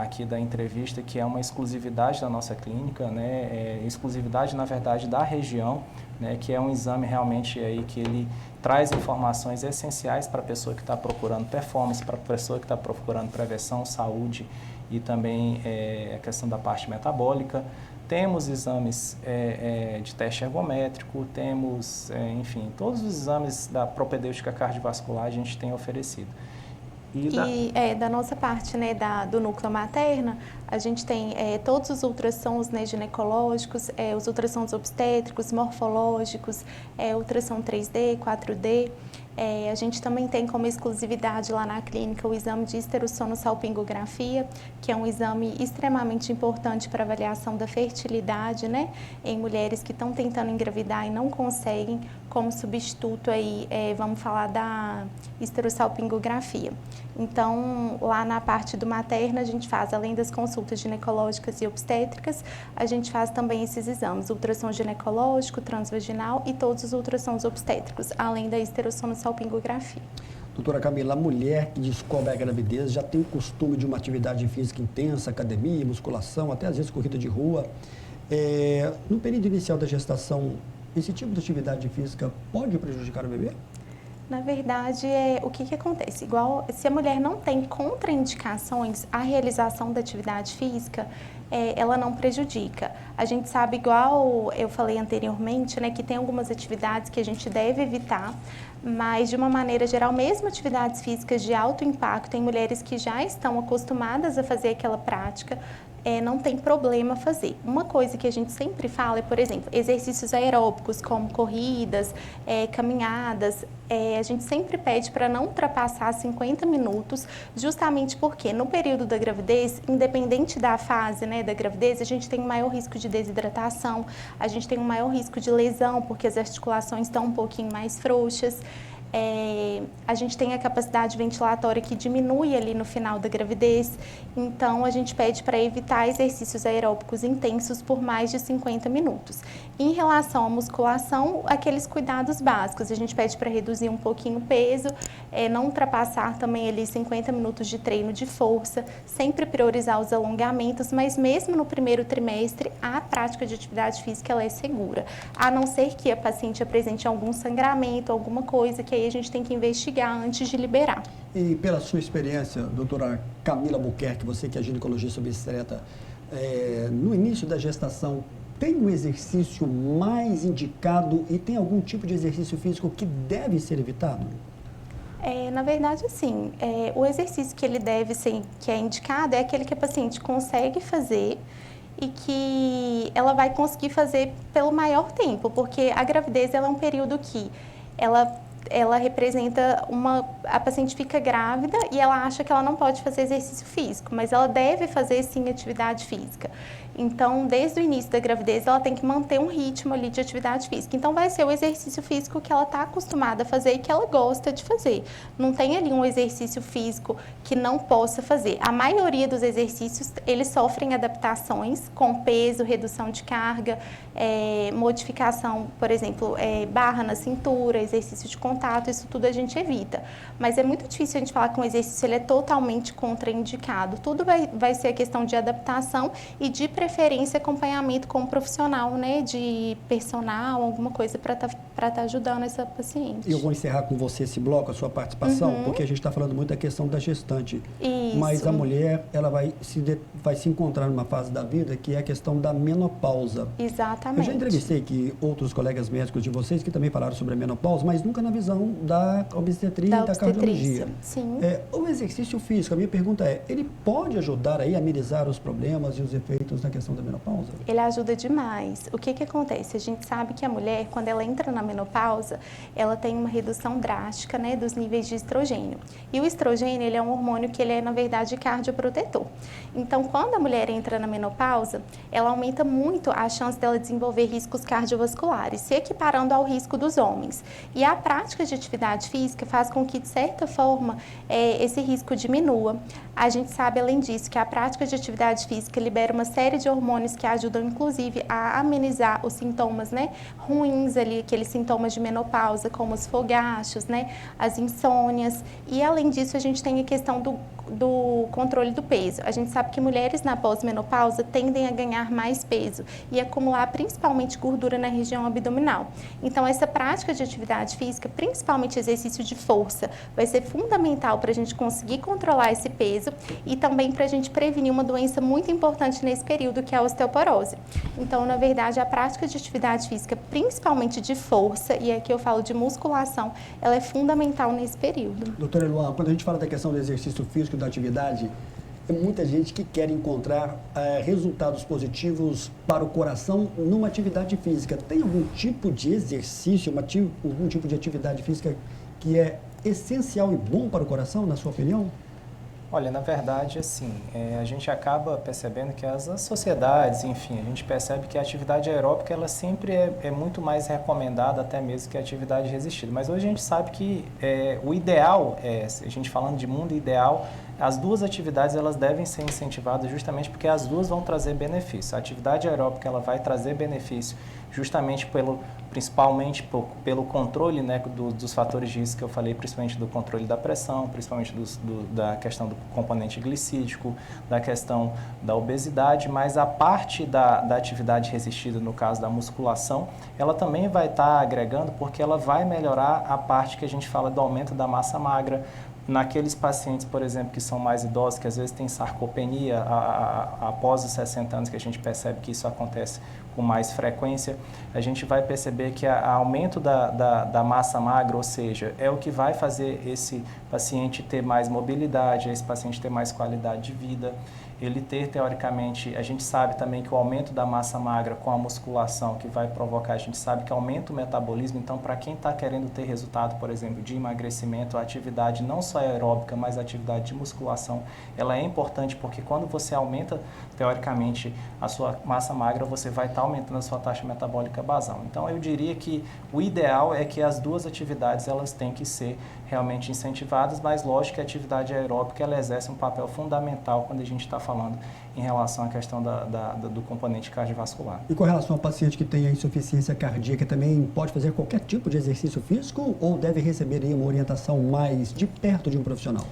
aqui da entrevista, que é uma exclusividade da nossa clínica, né? Exclusividade, na verdade, da região, né? Que é um exame realmente aí que ele traz informações essenciais para a pessoa que está procurando performance, para a pessoa que está procurando prevenção, saúde, e também a questão da parte metabólica. Temos exames de teste ergométrico, temos, enfim, todos os exames da propedêutica cardiovascular a gente tem oferecido. Da nossa parte, né, do núcleo materna, a gente tem todos os ultrassons, né, ginecológicos, os ultrassons obstétricos, morfológicos, ultrassom 3D, 4D. A gente também tem como exclusividade lá na clínica o exame de esterossonossalpingografia, que é um exame extremamente importante para avaliação da fertilidade, né, em mulheres que estão tentando engravidar e não conseguem, como substituto aí, vamos falar da esterossalpingografia. Então, lá na parte do materno, a gente faz, além das consultas ginecológicas e obstétricas, a gente faz também esses exames, ultrassom ginecológico, transvaginal e todos os ultrassons obstétricos, além da esterossonossalpingografia. Doutora Camila, a mulher que descobre a gravidez já tem o costume de uma atividade física intensa, academia, musculação, até às vezes corrida de rua. No período inicial da gestação, esse tipo de atividade física pode prejudicar o bebê? Na verdade, o que acontece? Igual, se a mulher não tem contraindicações à realização da atividade física, ela não prejudica. A gente sabe, igual eu falei anteriormente, né, que tem algumas atividades que a gente deve evitar, mas de uma maneira geral, mesmo atividades físicas de alto impacto, em mulheres que já estão acostumadas a fazer aquela prática, não tem problema fazer. Uma coisa que a gente sempre fala é, por exemplo, exercícios aeróbicos, como corridas, caminhadas, a gente sempre pede para não ultrapassar 50 minutos, justamente porque no período da gravidez, independente da fase, né, da gravidez, a gente tem um maior risco de desidratação, a gente tem um maior risco de lesão, porque as articulações estão um pouquinho mais frouxas. A gente tem a capacidade ventilatória que diminui ali no final da gravidez, então a gente pede para evitar exercícios aeróbicos intensos por mais de 50 minutos. Em relação à musculação, aqueles cuidados básicos, a gente pede para reduzir um pouquinho o peso, não ultrapassar também ali 50 minutos de treino de força, sempre priorizar os alongamentos, mas mesmo no primeiro trimestre, a prática de atividade física ela é segura, a não ser que a paciente apresente algum sangramento, alguma coisa que aí a gente tem que investigar antes de liberar. E pela sua experiência, doutora Camila Albuquerque, você que é ginecologista obstetra, no início da gestação, tem um exercício mais indicado e tem algum tipo de exercício físico que deve ser evitado? Na verdade, sim. O exercício que ele deve ser, que é indicado, é aquele que a paciente consegue fazer e que ela vai conseguir fazer pelo maior tempo, porque a gravidez ela é um período que ela representa a paciente fica grávida e ela acha que ela não pode fazer exercício físico, mas ela deve fazer sim atividade física. Então, desde o início da gravidez, ela tem que manter um ritmo ali de atividade física. Então, vai ser o exercício físico que ela está acostumada a fazer e que ela gosta de fazer. Não tem ali um exercício físico que não possa fazer. A maioria dos exercícios, eles sofrem adaptações com peso, redução de carga, modificação, por exemplo, barra na cintura, exercício de contato, isso tudo a gente evita. Mas é muito difícil a gente falar que um exercício ele é totalmente contraindicado. Tudo vai ser a questão de adaptação e de preferência acompanhamento com um profissional, né, de personal, alguma coisa para tá ajudando essa paciente. Eu vou encerrar com você esse bloco, a sua participação, porque a gente está falando muito da questão da gestante. Isso. Mas a mulher, ela vai se encontrar numa fase da vida que é a questão da menopausa. Exatamente. Eu já entrevistei aqui outros colegas médicos de vocês que também falaram sobre a menopausa, mas nunca na visão da obstetria e da cardiologia. Sim. O exercício físico, a minha pergunta é, ele pode ajudar aí a amenizar os problemas e os efeitos na questão da menopausa? Ele ajuda demais. O que acontece? A gente sabe que a mulher, quando ela entra na menopausa, ela tem uma redução drástica, né, dos níveis de estrogênio. E o estrogênio, ele é um hormônio que ele é, na verdade, cardioprotetor. Então, quando a mulher entra na menopausa, ela aumenta muito a chance dela desenvolver riscos cardiovasculares, se equiparando ao risco dos homens. E a prática de atividade física faz com que, de certa forma, esse risco diminua. A gente sabe, além disso, que a prática de atividade física libera uma série de hormônios que ajudam, inclusive, a amenizar os sintomas, né, ruins ali, aqueles sintomas de menopausa, como os fogachos, né, as insônias. E, além disso, a gente tem a questão do controle do peso. A gente sabe que mulheres na pós-menopausa tendem a ganhar mais peso e acumular principalmente gordura na região abdominal. Então, essa prática de atividade física, principalmente exercício de força, vai ser fundamental para a gente conseguir controlar esse peso e também para a gente prevenir uma doença muito importante nesse período, que é a osteoporose. Então, na verdade, a prática de atividade física, principalmente de força, e aqui eu falo de musculação, ela é fundamental nesse período. Doutora Eluana, quando a gente fala da questão do exercício físico e da atividade, é muita gente que quer encontrar resultados positivos para o coração numa atividade física. Tem algum tipo de exercício, algum tipo de atividade física que é essencial e bom para o coração, na sua opinião? Olha, na verdade, assim, a gente acaba percebendo que as sociedades, enfim, a gente percebe que a atividade aeróbica, ela sempre é muito mais recomendada até mesmo que a atividade resistida. Mas hoje a gente sabe que o ideal, a gente falando de mundo ideal, as duas atividades elas devem ser incentivadas justamente porque as duas vão trazer benefício. A atividade aeróbica ela vai trazer benefício justamente principalmente pelo controle, né, dos fatores de risco que eu falei, principalmente do controle da pressão, principalmente da questão do componente glicídico, da questão da obesidade, mas a parte da atividade resistida, no caso da musculação, ela também vai estar agregando porque ela vai melhorar a parte que a gente fala do aumento da massa magra. Naqueles pacientes, por exemplo, que são mais idosos, que às vezes têm sarcopenia após os 60 anos, que a gente percebe que isso acontece com mais frequência, a gente vai perceber que o aumento da massa magra, ou seja, é o que vai fazer esse paciente ter mais mobilidade, esse paciente ter mais qualidade de vida, ele ter, teoricamente, a gente sabe também que o aumento da massa magra com a musculação que vai provocar, a gente sabe que aumenta o metabolismo, então para quem está querendo ter resultado, por exemplo, de emagrecimento, a atividade não só aeróbica, mas a atividade de musculação, ela é importante porque quando você aumenta, teoricamente, a sua massa magra, você vai estar aumentando a sua taxa metabólica basal. Então eu diria que o ideal é que as duas atividades elas têm que ser realmente incentivadas, mas lógico que a atividade aeróbica ela exerce um papel fundamental quando a gente está falando em relação à questão do componente cardiovascular. E com relação ao paciente que tem a insuficiência cardíaca, também pode fazer qualquer tipo de exercício físico ou deve receber aí uma orientação mais de perto de um profissional?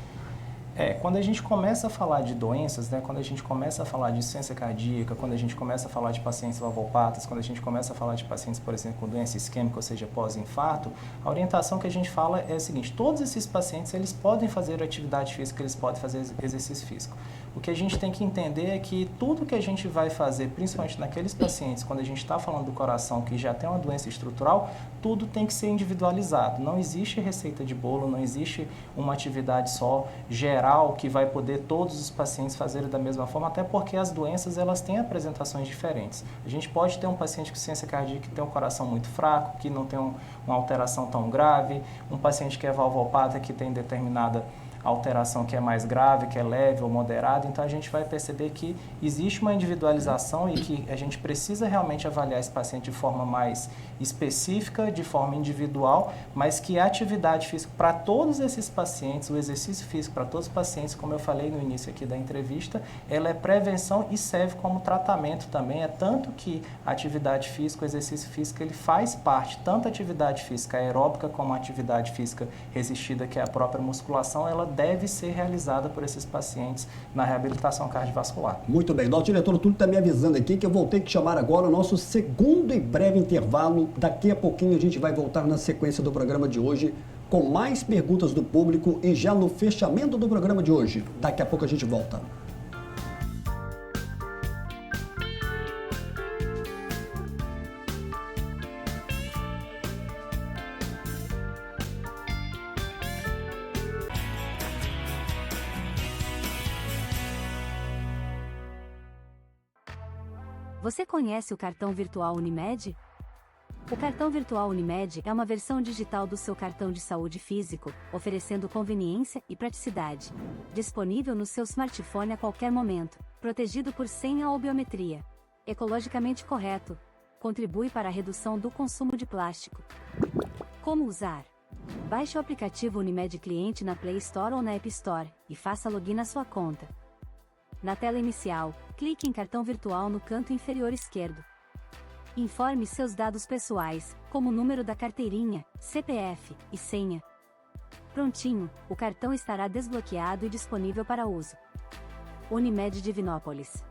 Quando a gente começa a falar de doenças, né, quando a gente começa a falar de insuficiência cardíaca, quando a gente começa a falar de pacientes valvopatas, quando a gente começa a falar de pacientes, por exemplo, com doença isquêmica, ou seja, pós-infarto, a orientação que a gente fala é a seguinte: todos esses pacientes, eles podem fazer atividade física, eles podem fazer exercício físico. O que a gente tem que entender é que tudo que a gente vai fazer, principalmente naqueles pacientes, quando a gente está falando do coração que já tem uma doença estrutural, tudo tem que ser individualizado. Não existe receita de bolo, não existe uma atividade só geral que vai poder todos os pacientes fazerem da mesma forma, até porque as doenças elas têm apresentações diferentes. A gente pode ter um paciente com insuficiência cardíaca que tem um coração muito fraco, que não tem uma alteração tão grave, um paciente que é valvopata que tem determinada alteração que é mais grave, que é leve ou moderada, então a gente vai perceber que existe uma individualização e que a gente precisa realmente avaliar esse paciente de forma mais específica, de forma individual, mas que a atividade física para todos esses pacientes, o exercício físico para todos os pacientes, como eu falei no início aqui da entrevista, ela é prevenção e serve como tratamento também, tanto que a atividade física, o exercício físico, ele faz parte, tanto a atividade física aeróbica como a atividade física resistida, que é a própria musculação, ela deve ser realizada por esses pacientes na reabilitação cardiovascular. Muito bem. Nosso diretor Túlio está me avisando aqui que eu vou ter que chamar agora o nosso segundo e breve intervalo. Daqui a pouquinho a gente vai voltar na sequência do programa de hoje com mais perguntas do público e já no fechamento do programa de hoje. Daqui a pouco a gente volta. Você conhece o cartão virtual Unimed? O cartão virtual Unimed é uma versão digital do seu cartão de saúde físico, oferecendo conveniência e praticidade. Disponível no seu smartphone a qualquer momento, protegido por senha ou biometria. Ecologicamente correto. Contribui para a redução do consumo de plástico. Como usar? Baixe o aplicativo Unimed Cliente na Play Store ou na App Store e faça login na sua conta. Na tela inicial, clique em cartão virtual no canto inferior esquerdo. Informe seus dados pessoais, como o número da carteirinha, CPF e senha. Prontinho, o cartão estará desbloqueado e disponível para uso. Unimed Divinópolis.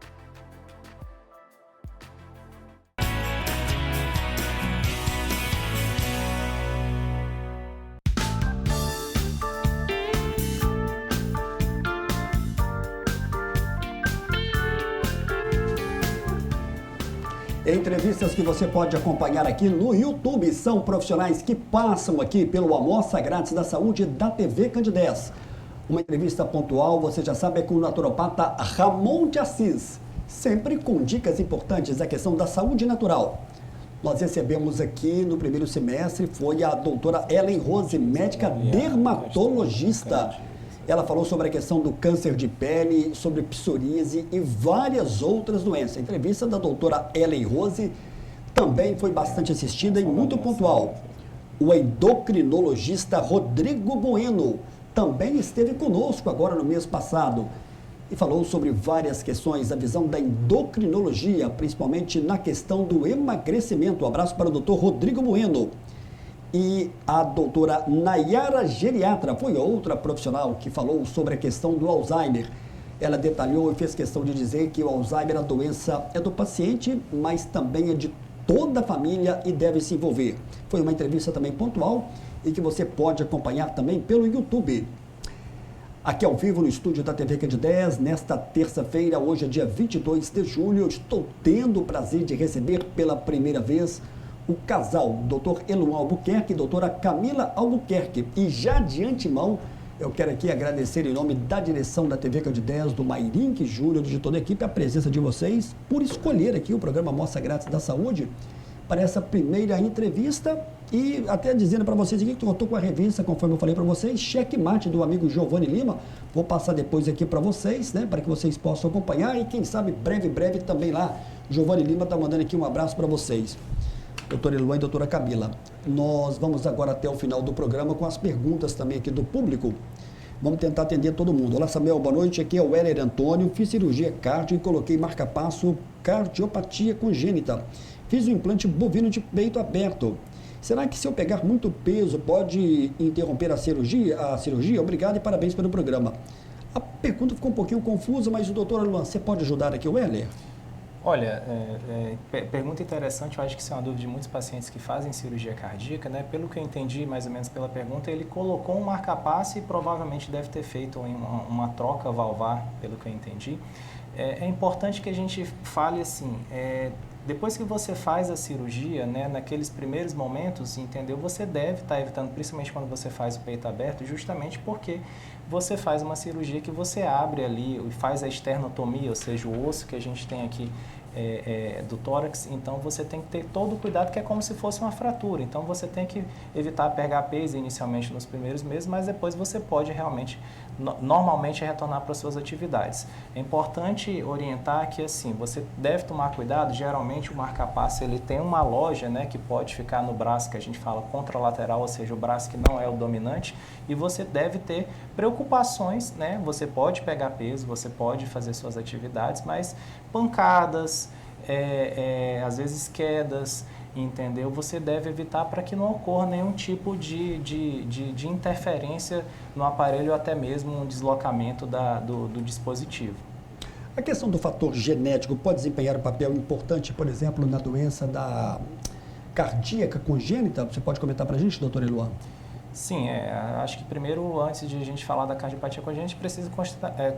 Entrevistas que você pode acompanhar aqui no YouTube são profissionais que passam aqui pelo Amostra Grátis da Saúde da TV Candidez. Uma entrevista pontual, você já sabe, é com o naturopata Ramon de Assis, sempre com dicas importantes da questão da saúde natural. nós recebemos aqui no primeiro semestre foi a doutora Ellen Rose, médica dermatologista. Ela falou sobre a questão do câncer de pele, sobre psoríase e várias outras doenças. A entrevista da doutora Ellen Rose também foi bastante assistida e muito pontual. O endocrinologista Rodrigo Bueno também esteve conosco agora no mês passado e falou sobre várias questões, a visão da endocrinologia, principalmente na questão do emagrecimento. Um abraço para o doutor Rodrigo Bueno. E a doutora Nayara Geriatra foi outra profissional que falou sobre a questão do Alzheimer. Ela detalhou e fez questão de dizer que o Alzheimer, a doença é do paciente, mas também é de toda a família e deve se envolver. Foi uma entrevista também pontual e que você pode acompanhar também pelo YouTube. Aqui ao vivo no estúdio da TV Candidez, nesta terça-feira, hoje é dia 22 de julho, eu estou tendo o prazer de receber pela primeira vez o casal, Dr. Eluan Albuquerque e doutora Camila Albuquerque. E já de antemão, eu quero aqui agradecer em nome da direção da TV Candidez, do Mairink Júnior, de toda a equipe, a presença de vocês, por escolher aqui o programa Amostra Grátis da Saúde para essa primeira entrevista e até dizendo para vocês aqui que eu estou com a revista, conforme eu falei para vocês, Checkmate do amigo Giovanni Lima. Vou passar depois aqui para vocês, né, para que vocês possam acompanhar e quem sabe breve também lá. Giovanni Lima está mandando aqui um abraço para vocês. Doutora Eluan e doutora Camila, nós vamos agora até o final do programa com as perguntas também aqui do público. Vamos tentar atender todo mundo. Olá, Samuel, boa noite. Aqui é o Heller Antônio. Fiz cirurgia cardio e coloquei marca-passo cardiopatia congênita. Fiz um implante bovino de peito aberto. Será que se eu pegar muito peso pode interromper a cirurgia? Obrigado e parabéns pelo programa. A pergunta ficou um pouquinho confusa, mas o doutor Eluan, você pode ajudar aqui o Heller? Olha, pergunta interessante, eu acho que isso é uma dúvida de muitos pacientes que fazem cirurgia cardíaca, né? Pelo que eu entendi, mais ou menos pela pergunta, ele colocou um marca-passo e provavelmente deve ter feito uma troca valvar, pelo que eu entendi. É importante que a gente fale assim, depois que você faz a cirurgia, né, naqueles primeiros momentos, entendeu? Você deve estar evitando, principalmente quando você faz o peito aberto, justamente porque você faz uma cirurgia que você abre ali e faz a esternotomia, ou seja, o osso que a gente tem aqui do tórax, então você tem que ter todo o cuidado, que é como se fosse uma fratura. Então você tem que evitar pegar peso inicialmente nos primeiros meses, mas depois você pode realmente, normalmente, retornar para as suas atividades. É importante orientar que assim, você deve tomar cuidado, geralmente o marca-passo ele tem uma loja, né, que pode ficar no braço, que a gente fala contralateral, ou seja, o braço que não é o dominante, e você deve ter preocupações, né, você pode pegar peso, você pode fazer suas atividades, mas pancadas, às vezes quedas, entendeu? Você deve evitar para que não ocorra nenhum tipo de interferência no aparelho ou até mesmo um deslocamento do dispositivo. A questão do fator genético pode desempenhar um papel importante, por exemplo, na doença da cardíaca congênita? Você pode comentar para a gente, doutor Eluan? Sim, acho que primeiro, antes de a gente falar da cardiopatia congênita, a gente precisa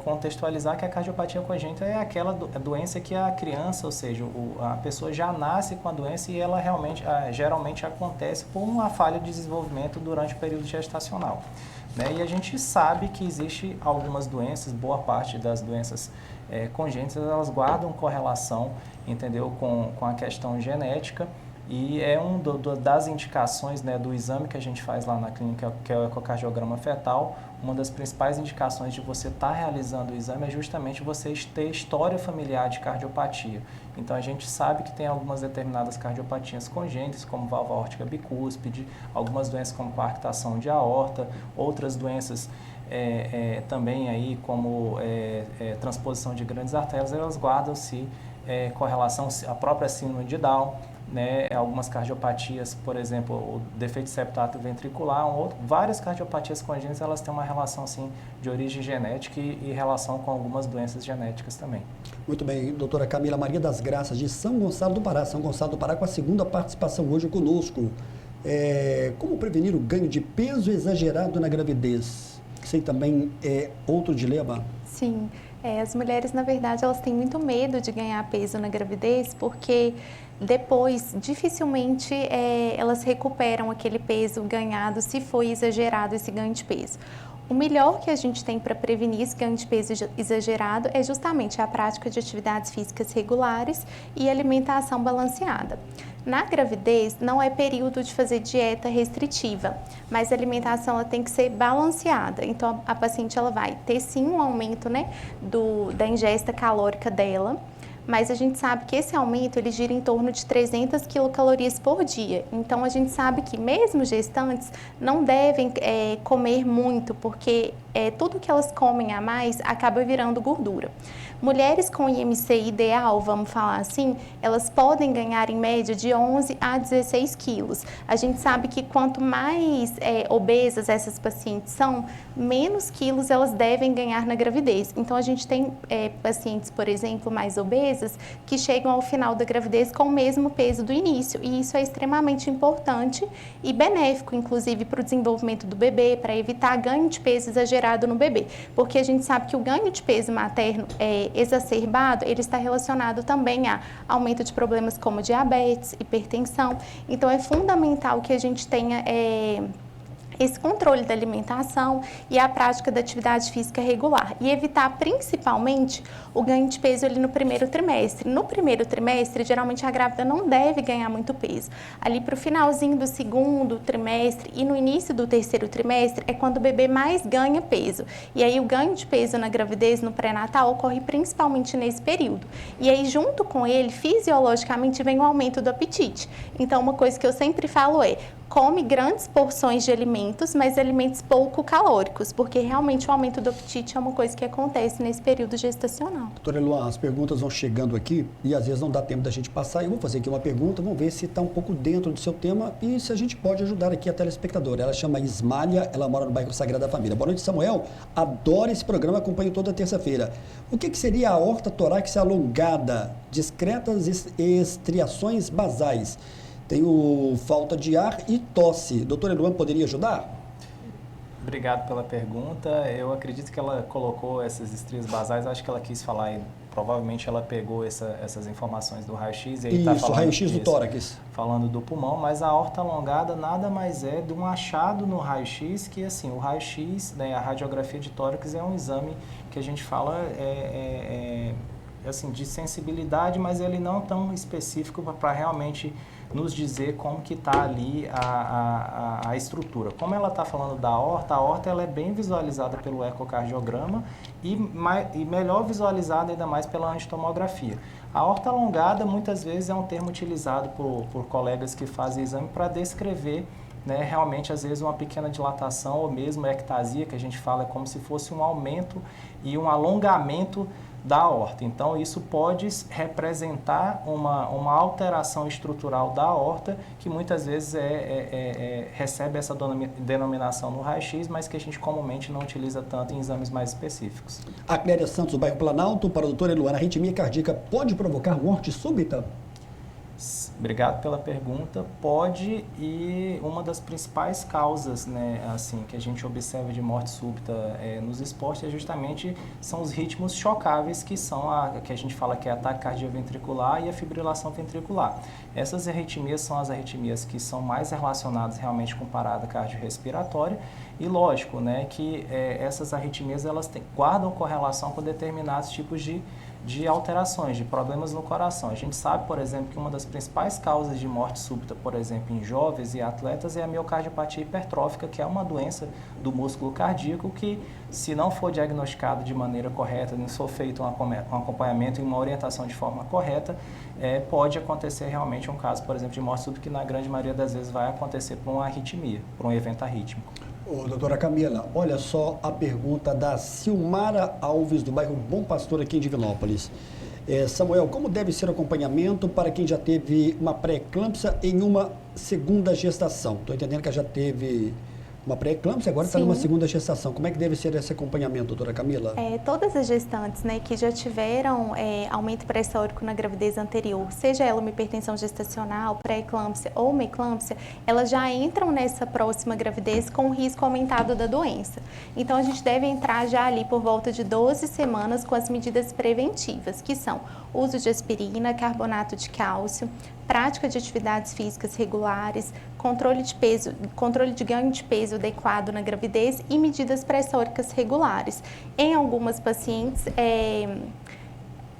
contextualizar que a cardiopatia congênita é aquela doença que a criança, ou seja, a pessoa já nasce com a doença e ela geralmente acontece por uma falha de desenvolvimento durante o período gestacional, né? E a gente sabe que existe algumas doenças, boa parte das doenças congênitas, elas guardam correlação, entendeu, com a questão genética. E é das indicações, né, do exame que a gente faz lá na clínica, que é o ecocardiograma fetal. Uma das principais indicações de você estar realizando o exame é justamente você ter história familiar de cardiopatia. Então a gente sabe que tem algumas determinadas cardiopatias congênitas, como válvula aórtica bicúspide, algumas doenças como coarctação de aorta, outras doenças também aí como transposição de grandes artérias, elas guardam-se correlação, a própria síndrome de Down, né, algumas cardiopatias, por exemplo, o defeito septato ventricular, várias cardiopatias congênitas, elas têm uma relação assim, de origem genética e relação com algumas doenças genéticas também. Muito bem, doutora Camila Maria das Graças, de São Gonçalo do Pará. São Gonçalo do Pará com a segunda participação hoje conosco. Como prevenir o ganho de peso exagerado na gravidez? Isso aí também é outro dilema? Sim. As mulheres, na verdade, elas têm muito medo de ganhar peso na gravidez, porque depois, dificilmente, elas recuperam aquele peso ganhado se foi exagerado esse ganho de peso. O melhor que a gente tem para prevenir esse ganho de peso exagerado é justamente a prática de atividades físicas regulares e alimentação balanceada. Na gravidez, não é período de fazer dieta restritiva, mas a alimentação ela tem que ser balanceada. Então, a paciente ela vai ter sim um aumento, né, da ingesta calórica dela, mas a gente sabe que esse aumento ele gira em torno de 300 quilocalorias por dia. Então, a gente sabe que mesmo gestantes não devem comer muito, porque tudo que elas comem a mais acaba virando gordura. Mulheres com IMC ideal, vamos falar assim, elas podem ganhar em média de 11 a 16 quilos. A gente sabe que quanto mais obesas essas pacientes são, menos quilos elas devem ganhar na gravidez. Então, a gente tem pacientes, por exemplo, mais obesas, que chegam ao final da gravidez com o mesmo peso do início. E isso é extremamente importante e benéfico, inclusive, para o desenvolvimento do bebê, para evitar ganho de peso exagerado no bebê. Porque a gente sabe que o ganho de peso materno exacerbado, ele está relacionado também a aumento de problemas como diabetes, hipertensão. Então, é fundamental que a gente tenha esse controle da alimentação e a prática da atividade física regular e evitar principalmente o ganho de peso ali no primeiro trimestre. No primeiro trimestre, geralmente a grávida não deve ganhar muito peso. Ali para o finalzinho do segundo trimestre e no início do terceiro trimestre é quando o bebê mais ganha peso. E aí o ganho de peso na gravidez, no pré-natal, ocorre principalmente nesse período. E aí junto com ele, fisiologicamente, vem o aumento do apetite. Então uma coisa que eu sempre falo come grandes porções de alimentos, mas alimentos pouco calóricos, porque realmente o aumento do apetite é uma coisa que acontece nesse período gestacional. Doutora Eluan, as perguntas vão chegando aqui e às vezes não dá tempo da gente passar. Eu vou fazer aqui uma pergunta, vamos ver se está um pouco dentro do seu tema e se a gente pode ajudar aqui a telespectadora. Ela chama Ismália, ela mora no bairro Sagrada Família. Boa noite, Samuel. Adoro esse programa, acompanho toda terça-feira. O que seria a aorta torácica alongada? Discretas estriações basais. Tenho falta de ar e tosse. Doutora Eluan, poderia ajudar? Obrigado pela pergunta. Eu acredito que ela colocou essas estrias basais, acho que ela quis falar, provavelmente ela pegou essas informações do raio-x. Isso, tá raio-x do tórax. Falando do pulmão, mas a aorta alongada nada mais é de um achado no raio-x, que assim, o raio-x, né, a radiografia de tórax é um exame que a gente fala assim, de sensibilidade, mas ele não tão específico para realmente nos dizer como que está ali a estrutura. Como ela está falando da aorta, a aorta ela é bem visualizada pelo ecocardiograma e melhor visualizada ainda mais pela angiotomografia. A aorta alongada muitas vezes é um termo utilizado por colegas que fazem exame para descrever, né, realmente às vezes uma pequena dilatação ou mesmo ectasia, que a gente fala, é como se fosse um aumento e um alongamento da aorta. Então, isso pode representar uma alteração estrutural da aorta, que muitas vezes recebe essa denominação no raio-x, mas que a gente comumente não utiliza tanto em exames mais específicos. A Cléria Santos, do bairro Planalto, para a doutora Eluana, a arritmia cardíaca pode provocar morte súbita? Obrigado pela pergunta. Pode, e uma das principais causas, né, assim, que a gente observa de morte súbita nos esportes justamente são os ritmos chocáveis, que são que a gente fala que é ataque cardioventricular e a fibrilação ventricular. Essas arritmias são as arritmias que são mais relacionadas realmente com parada cardiorrespiratória e lógico, né, que essas arritmias elas guardam correlação com determinados tipos de alterações, de problemas no coração. A gente sabe, por exemplo, que uma das principais causas de morte súbita, por exemplo, em jovens e atletas, é a miocardiopatia hipertrófica, que é uma doença do músculo cardíaco que, se não for diagnosticado de maneira correta, não for feito um acompanhamento e uma orientação de forma correta, pode acontecer realmente um caso, por exemplo, de morte súbita, que na grande maioria das vezes vai acontecer por uma arritmia, por um evento arrítmico. Ô, doutora Camila, olha só a pergunta da Silmara Alves, do bairro Bom Pastor, aqui em Divinópolis. Samuel, como deve ser o acompanhamento para quem já teve uma pré-eclâmpsia em uma segunda gestação? Estou entendendo que já teve uma pré-eclâmpsia, agora está numa segunda gestação. Como é que deve ser esse acompanhamento, doutora Camila? Todas as gestantes, né, que já tiveram aumento pressórico na gravidez anterior, seja ela uma hipertensão gestacional, pré-eclâmpsia ou uma eclâmpsia, elas já entram nessa próxima gravidez com o risco aumentado da doença. Então, a gente deve entrar já ali por volta de 12 semanas com as medidas preventivas, que são uso de aspirina, carbonato de cálcio, prática de atividades físicas regulares, controle de ganho de peso adequado na gravidez e medidas pressóricas regulares. Em algumas pacientes,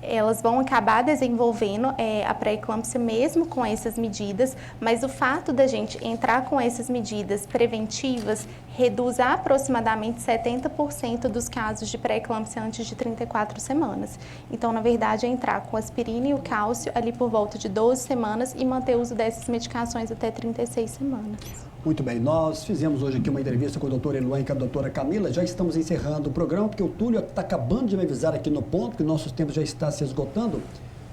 elas vão acabar desenvolvendo a pré-eclâmpsia mesmo com essas medidas, mas o fato da gente entrar com essas medidas preventivas reduz aproximadamente 70% dos casos de pré-eclâmpsia antes de 34 semanas. Então, na verdade, é entrar com aspirina e o cálcio ali por volta de 12 semanas e manter o uso dessas medicações até 36 semanas. Muito bem, nós fizemos hoje aqui uma entrevista com o doutor Eluan e com a doutora Camila, já estamos encerrando o programa, porque o Túlio está acabando de me avisar aqui no ponto, que nosso tempo já está se esgotando.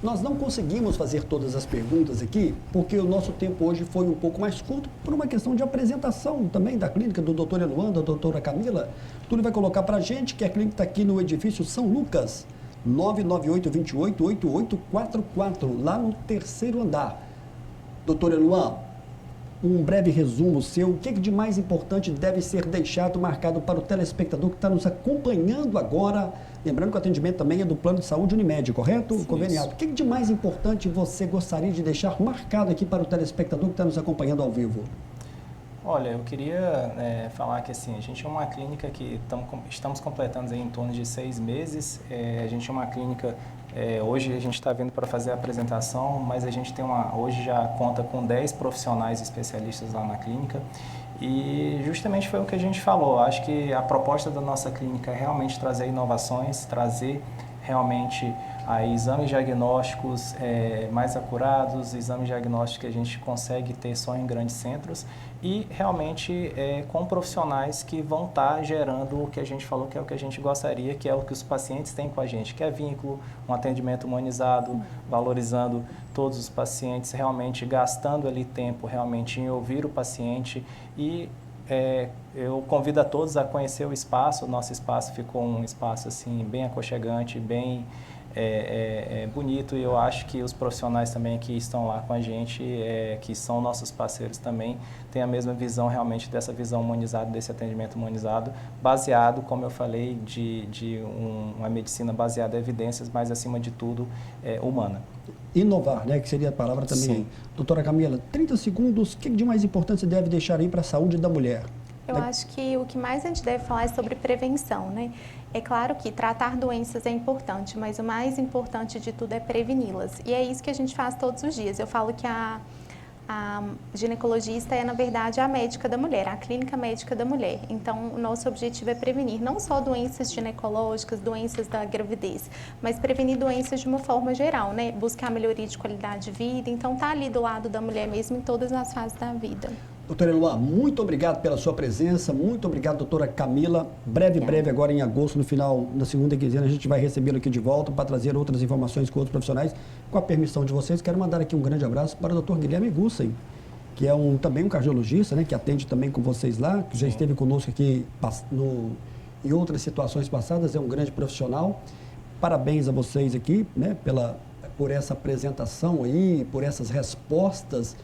Nós não conseguimos fazer todas as perguntas aqui, porque o nosso tempo hoje foi um pouco mais curto, por uma questão de apresentação também da clínica do doutor Eluan, da doutora Camila. O Túlio vai colocar para a gente que a clínica está aqui no edifício São Lucas, 998-28-8844, lá no 3º andar. Doutor Eluan, um breve resumo seu, o que de mais importante deve ser deixado marcado para o telespectador que está nos acompanhando agora, lembrando que o atendimento também é do Plano de Saúde Unimed, correto? Sim, conveniado. isso. O que de mais importante você gostaria de deixar marcado aqui para o telespectador que está nos acompanhando ao vivo? Olha, eu queria falar que assim, a gente é uma clínica que estamos completando aí em torno de 6 meses. A gente é uma clínica, hoje a gente está vindo para fazer a apresentação, mas a gente hoje já conta com 10 profissionais especialistas lá na clínica. E justamente foi o que a gente falou. Acho que a proposta da nossa clínica é realmente trazer inovações, trazer realmente exames diagnósticos mais acurados, exames diagnósticos que a gente consegue ter só em grandes centros e realmente com profissionais que vão estar gerando o que a gente falou que é o que a gente gostaria, que é o que os pacientes têm com a gente, que é vínculo, um atendimento humanizado, valorizando todos os pacientes, realmente gastando ali tempo realmente em ouvir o paciente e eu convido a todos a conhecer o espaço. O nosso espaço ficou um espaço assim bem aconchegante, bem bonito, e eu acho que os profissionais também que estão lá com a gente, que são nossos parceiros também, têm a mesma visão realmente dessa visão humanizada, desse atendimento humanizado, baseado, como eu falei, de uma medicina baseada em evidências, mas acima de tudo humana. Inovar, né, que seria a palavra também. Sim. Doutora Camila, 30 segundos, o que de mais importante você deve deixar aí para a saúde da mulher? Eu acho que o que mais a gente deve falar é sobre prevenção, né? É claro que tratar doenças é importante, mas o mais importante de tudo é preveni-las. E é isso que a gente faz todos os dias. Eu falo que a ginecologista é, na verdade, a médica da mulher, a clínica médica da mulher. Então, o nosso objetivo é prevenir não só doenças ginecológicas, doenças da gravidez, mas prevenir doenças de uma forma geral, né? Buscar melhoria de qualidade de vida. Então, tá ali do lado da mulher mesmo em todas as fases da vida. Doutora Eluan, muito obrigado pela sua presença, muito obrigado, doutora Camila. Breve, agora em agosto, no final da segunda quinzena, a gente vai recebê-lo aqui de volta para trazer outras informações com outros profissionais. Com a permissão de vocês, quero mandar aqui um grande abraço para o doutor Guilherme Gussen, que é também um cardiologista, né, que atende também com vocês lá, que já esteve conosco aqui em outras situações passadas, é um grande profissional. Parabéns a vocês aqui, né, por essa apresentação aí, por essas respostas.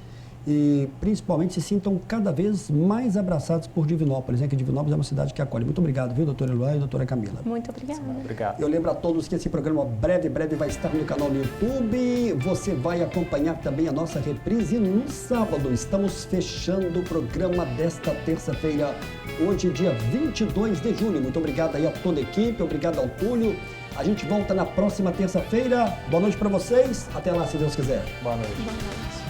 E principalmente se sintam cada vez mais abraçados por Divinópolis, né? Que Divinópolis é uma cidade que acolhe. Muito obrigado, viu, doutora Eluan e doutora Camila. Muito obrigada. Obrigado. Eu lembro a todos que esse programa breve vai estar no canal no YouTube. Você vai acompanhar também a nossa reprise no sábado. Estamos fechando o programa desta terça-feira, hoje, dia 22 de julho. Muito obrigado aí a toda a equipe, obrigado ao Túlio. A gente volta na próxima terça-feira. Boa noite para vocês. Até lá, se Deus quiser. Boa noite. Boa noite.